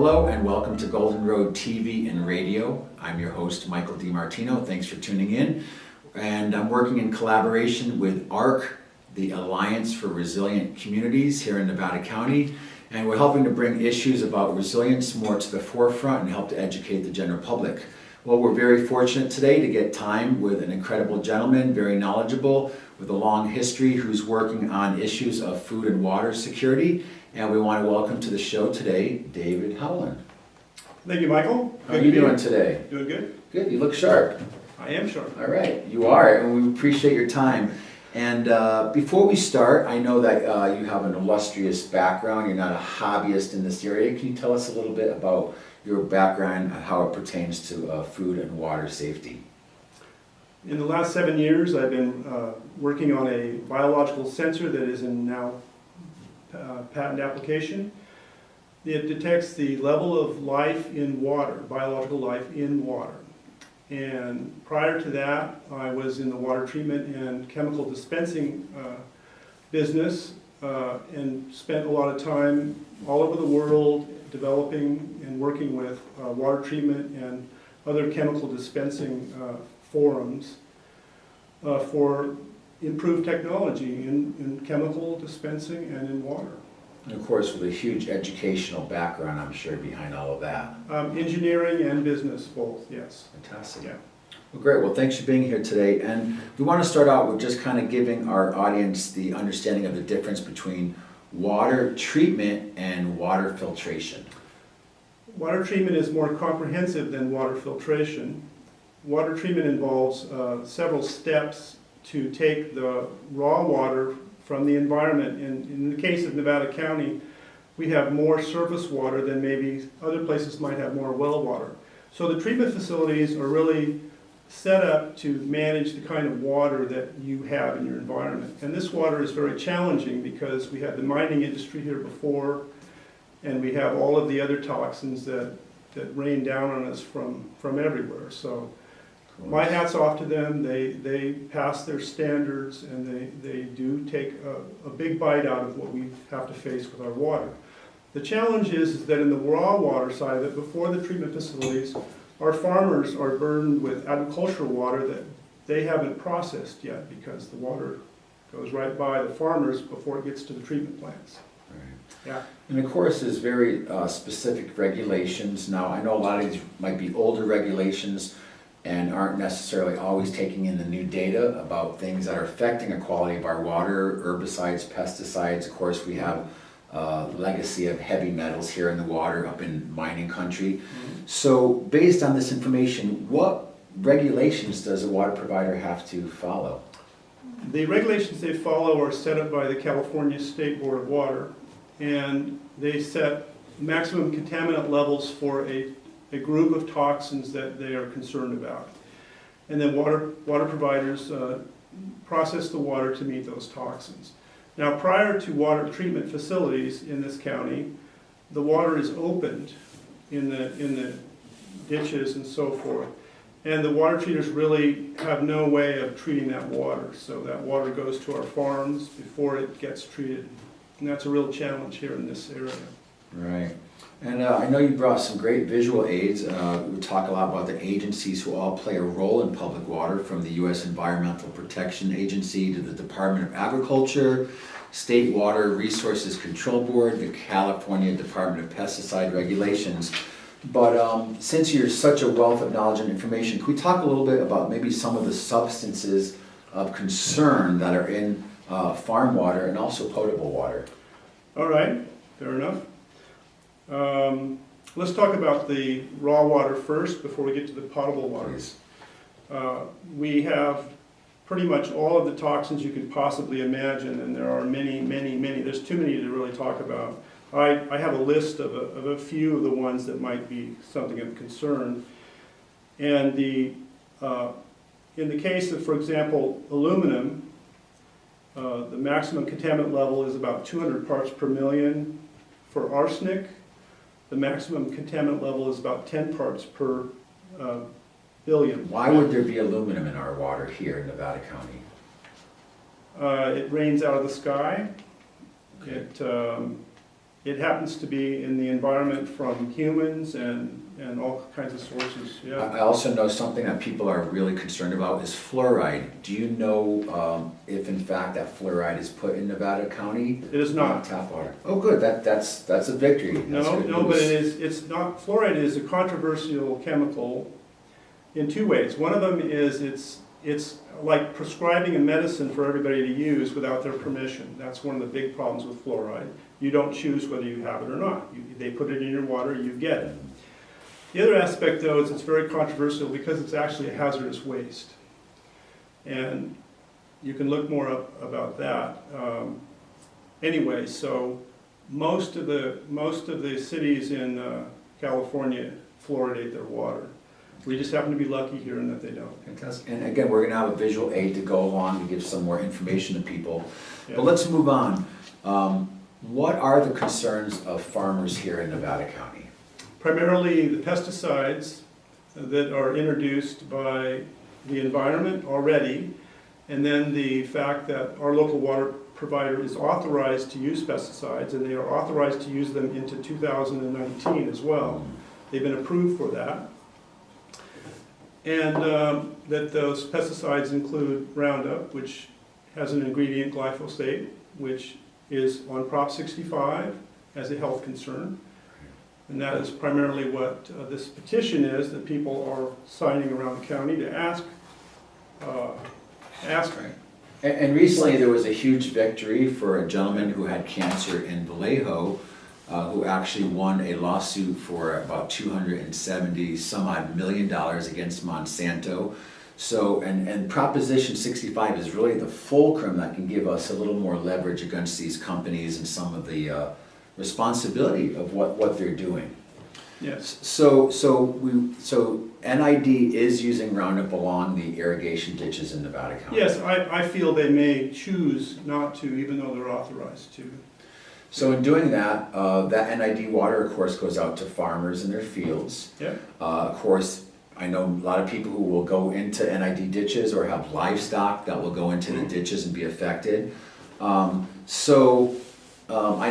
Speaker 5: Hello and welcome to Golden Road TV and Radio. I'm your host, Michael DiMartino. Thanks for tuning in. And I'm working in collaboration with ARC, the Alliance for Resilient Communities here in Nevada County. And we're helping to bring issues about resilience more to the forefront and help to educate the general public. Well, we're very fortunate today to get time with an incredible gentleman, very knowledgeable, with a long history, who's working on issues of food and water security. And we want to welcome to the show today, David Howland.
Speaker 4: Thank you, Michael.
Speaker 5: How are you doing today?
Speaker 4: Doing good.
Speaker 5: Good, you look sharp.
Speaker 4: I am sharp.
Speaker 5: All right, you are, and we appreciate your time. And before we start, I know that you have an illustrious background. You're not a hobbyist in this area. Can you tell us a little bit about your background and how it pertains to food and water safety?
Speaker 4: In the last 7 years, I've been working on a biological sensor that is in now patent application. It detects the level of life in water, biological life in water. And prior to that, I was in the water treatment and chemical dispensing business and spent a lot of time all over the world developing and working with water treatment and other chemical dispensing forums for improved technology in chemical dispensing and in water.
Speaker 5: And of course, with a huge educational background, I'm sure, behind all of that.
Speaker 4: Engineering and business, both, yes.
Speaker 5: Fantastic.
Speaker 4: Yeah.
Speaker 5: Well, great. Well, thanks for being here today. And we want to start out with just kind of giving our audience the understanding of the difference between water treatment and water filtration.
Speaker 4: Water treatment is more comprehensive than water filtration. Water treatment involves several steps to take the raw water from the environment. And in the case of Nevada County, we have more surface water than maybe other places might have more well water. So the treatment facilities are really set up to manage the kind of water that you have in your environment. And this water is very challenging because we had the mining industry here before, and we have all of the other toxins that rain down on us from everywhere. So my hat's off to them. They pass their standards, and they do take a big bite out of what we have to face with our water. The challenge is that in the raw water side of it, before the treatment facilities, our farmers are burdened with agricultural water that they haven't processed yet because the water goes right by the farmers before it gets to the treatment plants. Yeah.
Speaker 5: And of course, there's very specific regulations. Now, I know a lot of these might be older regulations and aren't necessarily always taking in the new data about things that are affecting the quality of our water, herbicides, pesticides. Of course, we have legacy of heavy metals here in the water up in mining country. Mm-hmm. So based on this information, what regulations does a water provider have to follow?
Speaker 4: The regulations they follow are set up by the California State Board of Water, and they set maximum contaminant levels for a group of toxins that they are concerned about. And then water providers process the water to meet those toxins. Now, prior to water treatment facilities in this county, the water is opened in the ditches and so forth. And the water treaters really have no way of treating that water. So that water goes to our farms before it gets treated. And that's a real challenge here in this area.
Speaker 5: Right. And I know you brought some great visual aids. We talk a lot about the agencies who all play a role in public water, from the U.S. Environmental Protection Agency to the Department of Agriculture, State Water Resources Control Board, the California Department of Pesticide Regulations. But since you're such a wealth of knowledge and information, could we talk a little bit about maybe some of the substances of concern that are in farm water and also potable water?
Speaker 4: All right, fair enough. Let's talk about the raw water first before we get to the potable waters. We have pretty much all of the toxins you could possibly imagine, and there are many, many, many. There's too many to really talk about. I have a list of a few of the ones that might be something of concern. And in the case of, for example, aluminum, the maximum contaminant level is about 200 parts per million. For arsenic, the maximum contaminant level is about 10 parts per billion.
Speaker 5: Why would there be aluminum in our water here in Nevada County?
Speaker 4: It rains out of the sky.
Speaker 5: Okay.
Speaker 4: It happens to be in the environment from humans and all kinds of sources, yeah.
Speaker 5: I also know something that people are really concerned about is fluoride. Do you know if in fact that fluoride is put in Nevada County?
Speaker 4: It is not.
Speaker 5: Tap water. Oh, good. That's a victory. That's
Speaker 4: No,
Speaker 5: good
Speaker 4: no,
Speaker 5: news.
Speaker 4: but it's not, fluoride is a controversial chemical in two ways. One of them is it's like prescribing a medicine for everybody to use without their permission. That's one of the big problems with fluoride. You don't choose whether you have it or not. They put it in your water, you get it. The other aspect, though, is it's very controversial because it's actually a hazardous waste. And you can look more up about that. Anyway, so most of the cities in California fluoridate their water. We just happen to be lucky here in that they don't.
Speaker 5: Fantastic. And again, we're going to have a visual aid to go along to give some more information to people.
Speaker 4: Yeah.
Speaker 5: But let's move on. What are the concerns of farmers here in Nevada County?
Speaker 4: Primarily the pesticides that are introduced by the environment already, and then the fact that our local water provider is authorized to use pesticides, and they are authorized to use them into 2019 as well. They've been approved for that. And that those pesticides include Roundup, which has an ingredient glyphosate, which is on Prop 65 as a health concern. And that is primarily what this petition is, that people are signing around the county to ask.
Speaker 5: And recently there was a huge victory for a gentleman who had cancer in Vallejo, who actually won a lawsuit for about $270 some odd million against Monsanto. So, and Proposition 65 is really the fulcrum that can give us a little more leverage against these companies and some of the responsibility of what they're doing.
Speaker 4: Yes.
Speaker 5: So NID is using Roundup along the irrigation ditches in Nevada County.
Speaker 4: Yes, I feel they may choose not to, even though they're authorized to.
Speaker 5: So in doing that, that NID water, of course, goes out to farmers in their fields.
Speaker 4: Yeah.
Speaker 5: Of course, I know a lot of people who will go into NID ditches or have livestock that will go into the ditches and be affected. I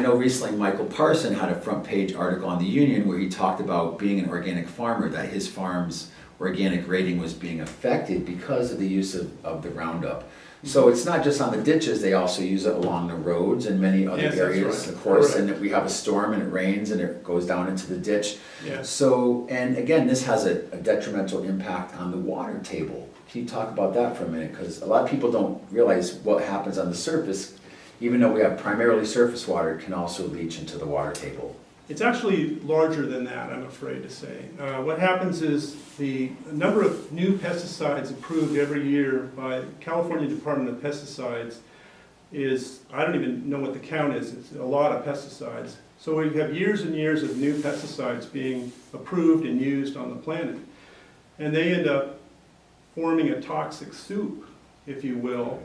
Speaker 5: know recently Michael Parson had a front page article on the Union where he talked about being an organic farmer, that his farm's organic rating was being affected because of the use of the Roundup. So it's not just on the ditches, they also use it along the roads and many other areas, of course, and we have a storm and it rains and it goes down into the ditch.
Speaker 4: Yes.
Speaker 5: So, and again, this has a detrimental impact on the water table. Can you talk about that for a minute? Because a lot of people don't realize what happens on the surface, even though we have primarily surface water, it can also leach into the water table.
Speaker 4: It's actually larger than that, I'm afraid to say. What happens is the number of new pesticides approved every year by California Department of Pesticides is, I don't even know what the count is, it's a lot of pesticides. So we have years and years of new pesticides being approved and used on the planet. And they end up forming a toxic soup, if you will,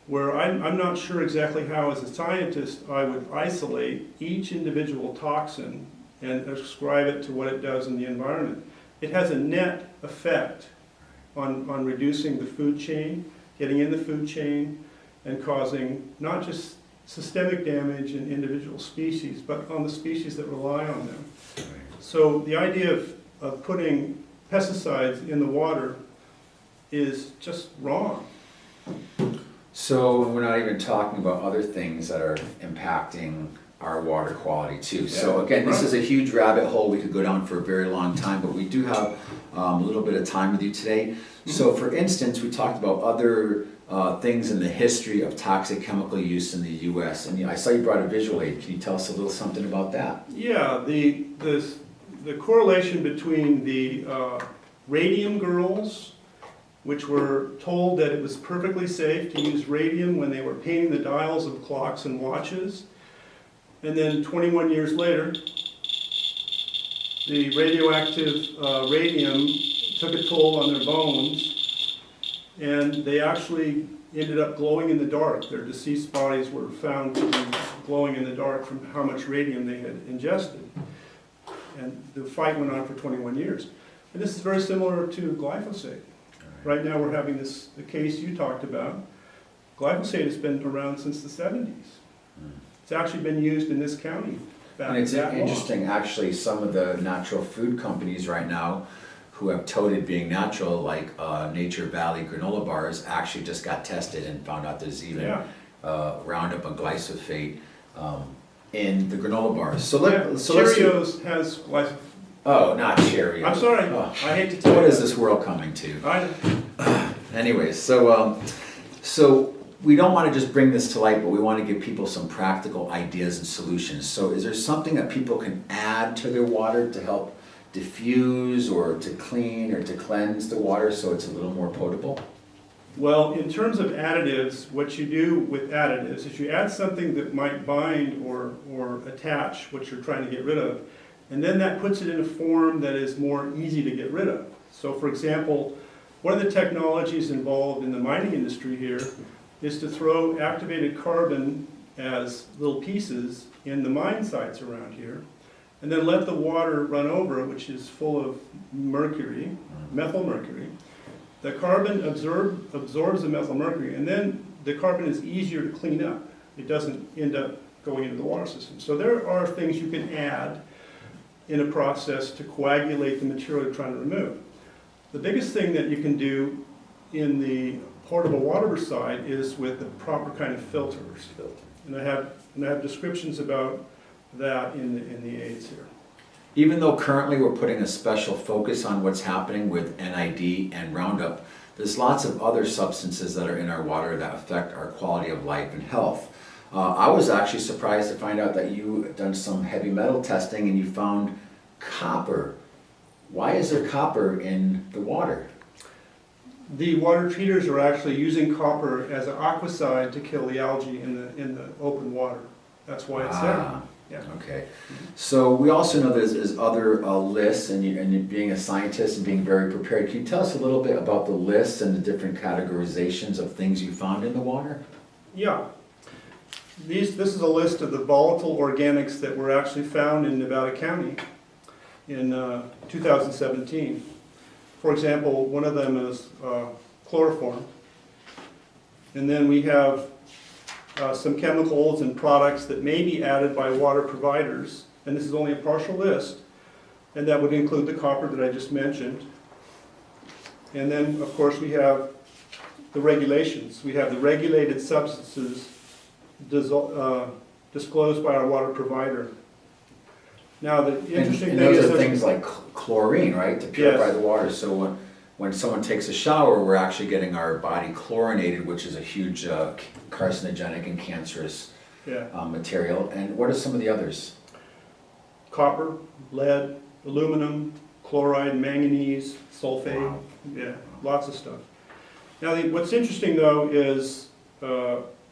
Speaker 4: where I'm not sure exactly how, as a scientist, I would isolate each individual toxin and ascribe it to what it does in the environment. It has a net effect on reducing the food chain, getting in the food chain, and causing not just systemic damage in individual species, but on the species that rely on them. So the idea of putting pesticides in the water is just wrong.
Speaker 5: So we're not even talking about other things that are impacting our water quality too. So again, this is a huge rabbit hole we could go down for a very long time, but we do have a little bit of time with you today. So for instance, we talked about other things in the history of toxic chemical use in the U.S. And I saw you brought a visual aid. Can you tell us a little something about that?
Speaker 4: Yeah, the correlation between the radium girls, which were told that it was perfectly safe to use radium when they were painting the dials of clocks and watches. And then 21 years later, the radioactive radium took a toll on their bones, and they actually ended up glowing in the dark. Their deceased bodies were found to be glowing in the dark from how much radium they had ingested. And the fight went on for 21 years. And this is very similar to glyphosate. Right now we're having the case you talked about. Glyphosate has been around since the 70s. It's actually been used in this county.
Speaker 5: And it's interesting, actually, some of the natural food companies right now who have touted being natural, like Nature Valley granola bars, actually just got tested and found out there's even Roundup and glyphosate in the granola bars. So
Speaker 4: Cheerios has glyphosate.
Speaker 5: Oh, not Cheerios.
Speaker 4: I'm sorry,
Speaker 5: Oh.
Speaker 4: I hate to tell you.
Speaker 5: What is this world coming to?
Speaker 4: I
Speaker 5: Anyways, so we don't want to just bring this to light, but we want to give people some practical ideas and solutions. So is there something that people can add to their water to help diffuse or to clean or to cleanse the water so it's a little more potable?
Speaker 4: Well, in terms of additives, what you do with additives is you add something that might bind or attach what you're trying to get rid of, and then that puts it in a form that is more easy to get rid of. So for example, one of the technologies involved in the mining industry here is to throw activated carbon as little pieces in the mine sites around here, and then let the water run over, which is full of mercury, methyl mercury. The carbon absorbs the methyl mercury, and then the carbon is easier to clean up. It doesn't end up going into the water system. So there are things you can add in a process to coagulate the material you're trying to remove. The biggest thing that you can do in the portable water side is with the proper kind of filters. And I have descriptions about that in the aids here.
Speaker 5: Even though currently we're putting a special focus on what's happening with NID and Roundup, there's lots of other substances that are in our water that affect our quality of life and health. I was actually surprised to find out that you had done some heavy metal testing and you found copper. Why is there copper in the water?
Speaker 4: The water treaters are actually using copper as an aquicide to kill the algae in the open water. That's why it's there. Yeah.
Speaker 5: Okay. So we also know there's other lists, and you being a scientist and being very prepared, can you tell us a little bit about the lists and the different categorizations of things you found in the water?
Speaker 4: Yeah. This is a list of the volatile organics that were actually found in Nevada County in 2017. For example, one of them is chloroform. And then we have some chemicals and products that may be added by water providers, and this is only a partial list, and that would include the copper that I just mentioned. And then, of course, we have the regulations. We have the regulated substances disclosed by our water provider. Now, the interesting thing is...
Speaker 5: those are things like chlorine, right, to purify the water. So when someone takes a shower, we're actually getting our body chlorinated, which is a huge carcinogenic and cancerous material. And what are some of the others?
Speaker 4: Copper, lead, aluminum, chloride, manganese, sulfate. Wow. Yeah, lots of stuff. Now, what's interesting though is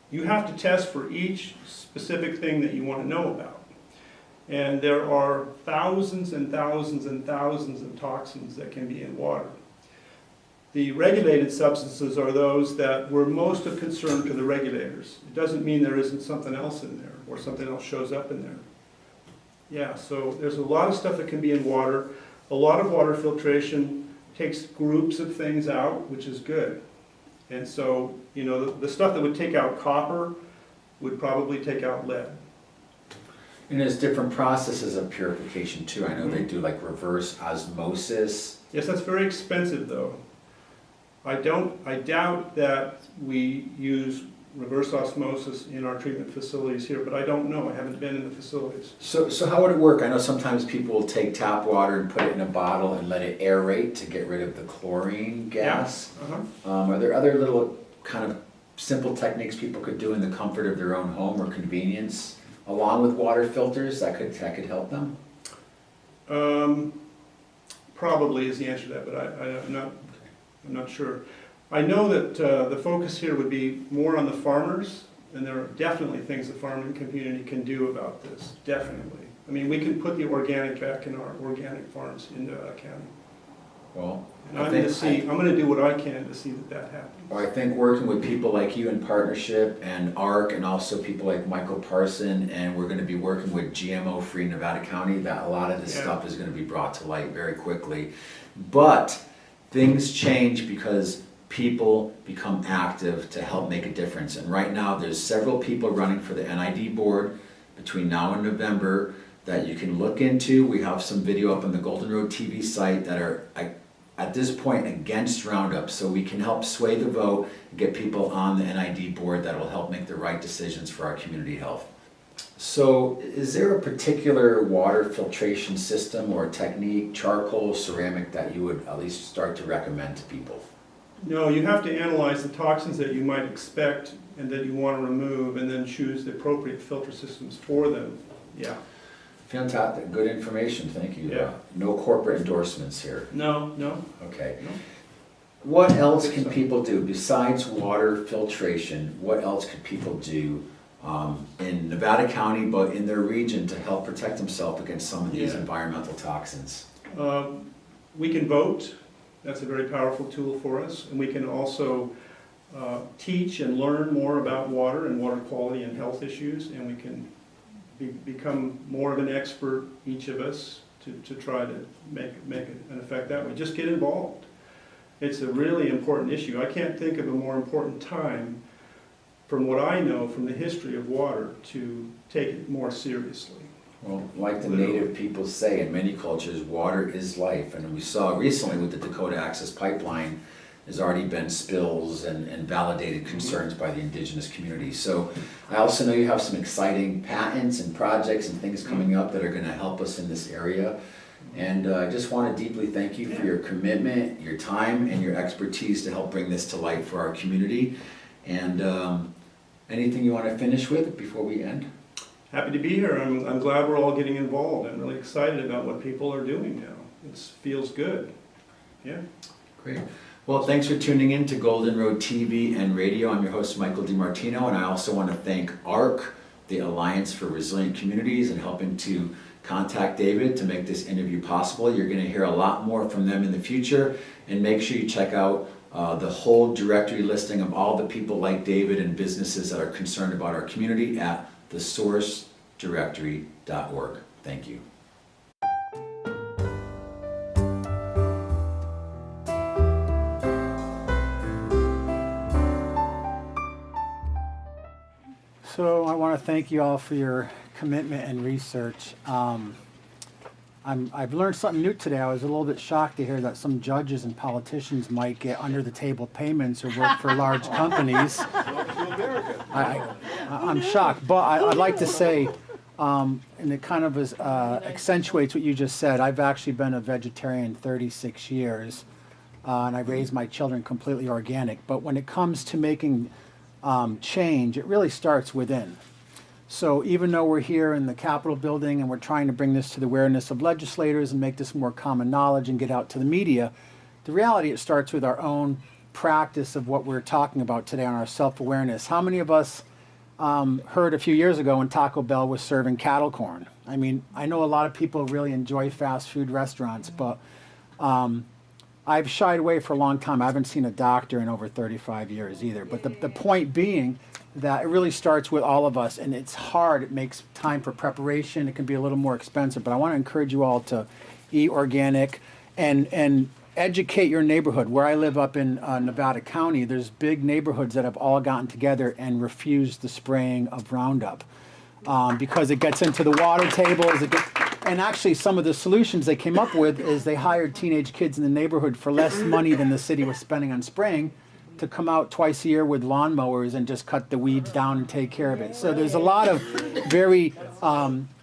Speaker 4: you have to test for each specific thing that you want to know about. And there are thousands and thousands and thousands of toxins that can be in water. The regulated substances are those that were most of concern to the regulators. It doesn't mean there isn't something else in there or something else shows up in there. Yeah, so there's a lot of stuff that can be in water. A lot of water filtration takes groups of things out, which is good. And so, you know, the stuff that would take out copper would probably take out lead.
Speaker 5: And there's different processes of purification too. I know they do like reverse osmosis.
Speaker 4: Yes, that's very expensive though. I doubt that we use reverse osmosis in our treatment facilities here, but I don't know. I haven't been in the facilities.
Speaker 5: So how would it work? I know sometimes people will take tap water and put it in a bottle and let it aerate to get rid of the chlorine gas.
Speaker 4: Yeah. Uh-huh.
Speaker 5: Are there other little kind of simple techniques people could do in the comfort of their own home or convenience, along with water filters, that could help them?
Speaker 4: Probably is the answer to that, but I'm not sure. I know that the focus here would be more on the farmers, and there are definitely things the farming community can do about this, definitely. I mean, we can put the organic back in our organic farms in Nevada County.
Speaker 5: Well,
Speaker 4: and I'm going to do what I can to see that happens.
Speaker 5: Well, I think working with people like you in partnership and ARC and also people like Michael Parson, and we're going to be working with GMO-free Nevada County, that a lot of this stuff is going to be brought to light very quickly. But things change because people become active to help make a difference. And right now there's several people running for the NID board between now and November that you can look into. We have some video up on the Golden Road TV site that are at this point against Roundup, so we can help sway the vote and get people on the NID board that will help make the right decisions for our community health. So is there a particular water filtration system or technique, charcoal, ceramic, that you would at least start to recommend to people?
Speaker 4: No, you have to analyze the toxins that you might expect and that you want to remove, and then choose the appropriate filter systems for them. Yeah.
Speaker 5: Fantastic, good information, thank you.
Speaker 4: Yeah.
Speaker 5: No corporate endorsements here.
Speaker 4: No, no.
Speaker 5: Okay.
Speaker 4: No.
Speaker 5: What else can people do besides water filtration? What else could people do in Nevada County, but in their region, to help protect themselves against some of these environmental toxins?
Speaker 4: We can vote. That's a very powerful tool for us. And we can also teach and learn more about water and water quality and health issues, and we can become more of an expert, each of us, to try to make an effect that way. Just get involved. It's a really important issue. I can't think of a more important time, from what I know from the history of water, to take it more seriously.
Speaker 5: Well, like the native people say, in many cultures, water is life. And we saw recently with the Dakota Access Pipeline, there's already been spills and validated concerns by the indigenous community. So I also know you have some exciting patents and projects and things coming up that are going to help us in this area. And I just want to deeply thank you for your commitment, your time, and your expertise to help bring this to light for our community. And anything you want to finish with before we end?
Speaker 4: Happy to be here. I'm glad we're all getting involved. I'm really excited about what people are doing now. It feels good. Yeah.
Speaker 5: Great. Well, thanks for tuning in to Golden Road TV and Radio. I'm your host, Michael DiMartino, and I also want to thank ARC, the Alliance for Resilient Communities, and helping to contact David to make this interview possible. You're going to hear a lot more from them in the future, and make sure you check out the whole directory listing of all the people like David and businesses that are concerned about our community at thesourcedirectory.org. Thank you.
Speaker 2: So I want to thank you all for your commitment and research. I've learned something new today. I was a little bit shocked to hear that some judges and politicians might get under the table payments or work for large companies. I'm shocked, but I'd like to say, and it kind of accentuates what you just said. I've actually been a vegetarian 36 years, and I raised my children completely organic. But when it comes to making change, it really starts within. So even though we're here in the Capitol building and we're trying to bring this to the awareness of legislators and make this more common knowledge and get out to the media, the reality, it starts with our own practice of what we're talking about today on our self-awareness. How many of us heard a few years ago when Taco Bell was serving cattle corn? I mean, I know a lot of people really enjoy fast food restaurants, but I've shied away for a long time. I haven't seen a doctor in over 35 years either. But the point being that it really starts with all of us, and it's hard. It makes time for preparation. It can be a little more expensive, but I want to encourage you all to eat organic and educate your neighborhood. Where I live up in Nevada County, there's big neighborhoods that have all gotten together and refused the spraying of Roundup because it gets into the water tables. And actually, some of the solutions they came up with is they hired teenage kids in the neighborhood for less money than the city was spending on spraying to come out twice a year with lawnmowers and just cut the weeds down and take care of it. So there's a lot of very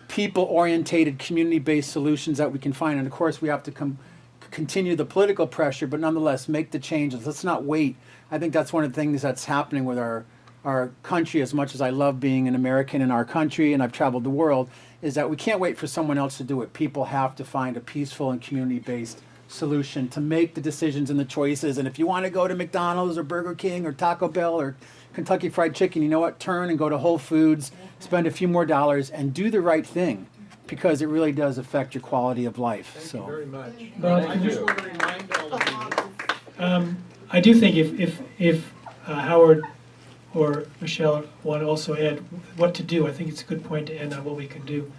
Speaker 2: people-orientated, community-based solutions that we can find. And of course, we have to continue the political pressure, but nonetheless, make the changes. Let's not wait. I think that's one of the things that's happening with our country. As much as I love being an American in our country and I've traveled the world, is that we can't wait for someone else to do it. People have to find a peaceful and community-based solution to make the decisions and the choices. And if you want to go to McDonald's or Burger King or Taco Bell or Kentucky Fried Chicken, you know what? Turn and go to Whole Foods, spend a few more dollars, and do the right thing, because it really does affect your quality of life.
Speaker 8: Thank you very much.
Speaker 9: Well,
Speaker 8: I just want to remind all of you.
Speaker 9: I do think if Howard or Michelle want to also add what to do, I think it's a good point to end on what we can do.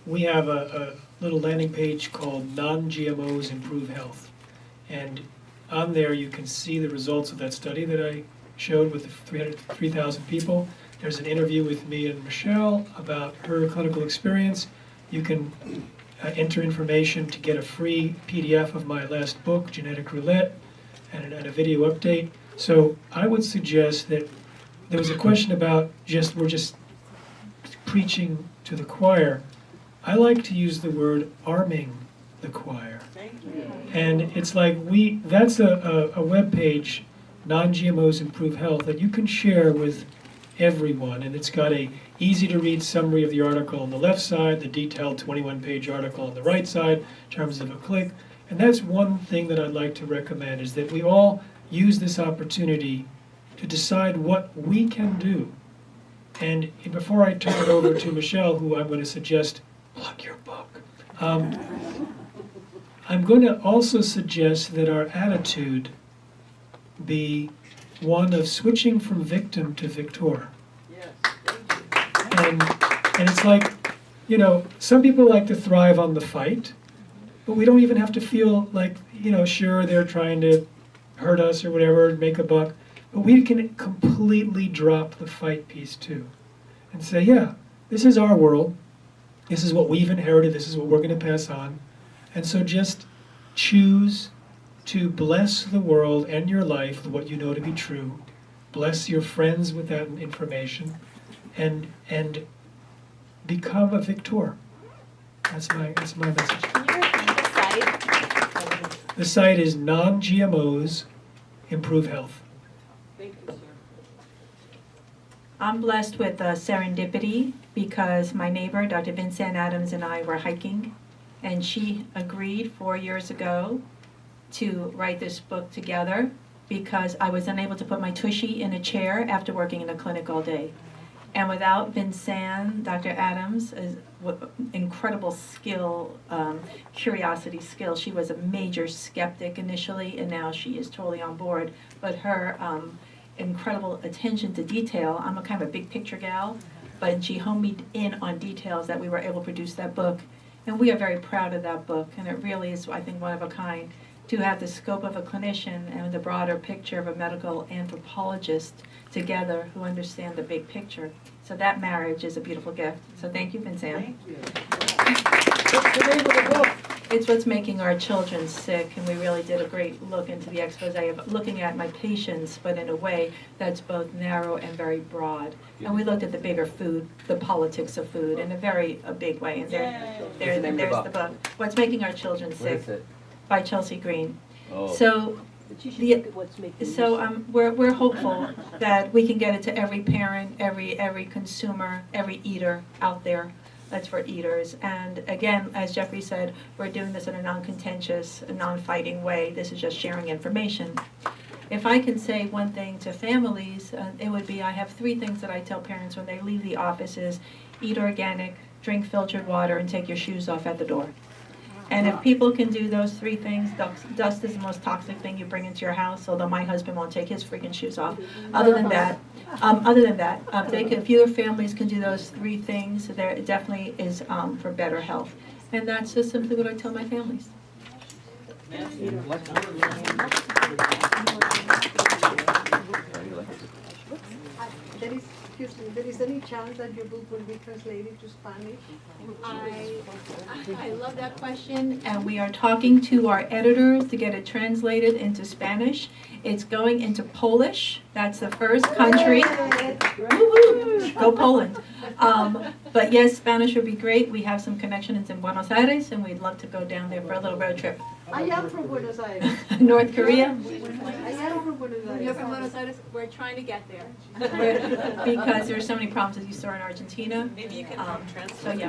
Speaker 9: We have a little landing page called Non-GMOs Improve Health. And on there you can see the results of that study that I showed with the 3,000 people. There's an interview with me and Michelle about her clinical experience. You can enter information to get a free PDF of my last book, Genetic Roulette, and a video update. So I would suggest that there was a question about we're just preaching to the choir. I like to use the word arming the choir. And it's like that's a web page, Non-GMOs Improve Health, that you can share with everyone. And it's got a easy to read summary of the article on the left side, the detailed 21-page article on the right side in terms of a click. And that's one thing that I'd like to recommend, is that we all use this opportunity to decide what we can do. And before I turn it over to Michelle, who I'm going to suggest, plug your book. I'm going to also suggest that our attitude be one of switching from victim to victor. And it's like, some people like to thrive on the fight, but we don't even have to feel like, sure, they're trying to hurt us or whatever, make a buck, but we can completely drop the fight piece too and say, yeah, this is our world, this is what we've inherited, this is what we're going to pass on, and so just choose to bless the world and your life with what you know to be true, bless your friends with that information, and become a victor. That's my message.
Speaker 6: Can you repeat the site?
Speaker 9: The site is Non-GMOs Improve Health.
Speaker 6: Thank you, sir. I'm blessed with serendipity because my neighbor, Dr. Vincent Adams, and I were hiking, and she agreed 4 years ago to write this book together because I was unable to put my tushy in a chair after working in a clinic all day. And without Vincent, Dr. Adams, incredible skill, curiosity skill. She was a major skeptic initially, and now she is totally on board. But her incredible attention to detail, I'm a kind of a big picture gal, but she honed me in on details that we were able to produce that book. And we are very proud of that book, and it really is, I think, one of a kind, to have the scope of a clinician and the broader picture of a medical anthropologist together who understand the big picture. So that marriage is a beautiful gift. So thank you, Vincent.
Speaker 7: Thank you. What's the name of the book?
Speaker 6: It's What's Making Our Children Sick, and we really did a great look into the expose of looking at my patients, but in a way that's both narrow and very broad. And we looked at the bigger food, the politics of food, in a big way. And there's the book, What's Making Our Children Sick, by Chelsea Green.
Speaker 19: Oh.
Speaker 6: So, we're hopeful that we can get it to every parent, every consumer, every eater out there. That's for eaters. And again, as Jeffrey said, we're doing this in a non-contentious, non-fighting way. This is just sharing information. If I can say one thing to families, it would be I have 3 things that I tell parents when they leave the office is eat organic, drink filtered water, and take your shoes off at the door. And if people can do those 3 things, dust is the most toxic thing you bring into your house, although my husband won't take his freaking shoes off. Other than that, if your families can do those 3 things, there it definitely is for better health. And that's just simply what I tell my families.
Speaker 10: There is any chance that your book will be translated to Spanish?
Speaker 6: I love that question, and we are talking to our editors to get it translated into Spanish. It's going into Polish. That's the first country. Woo-hoo! Go Poland. But yes, Spanish would be great. We have some connections in Buenos Aires, and we'd love to go down there for a little road trip.
Speaker 10: I am from Buenos Aires.
Speaker 6: North Korea?
Speaker 10: I am from Buenos Aires.
Speaker 6: You're from Buenos Aires? We're trying to get there. Because there's so many problems, as you saw in Argentina.
Speaker 20: Maybe you can translate.
Speaker 6: So yeah.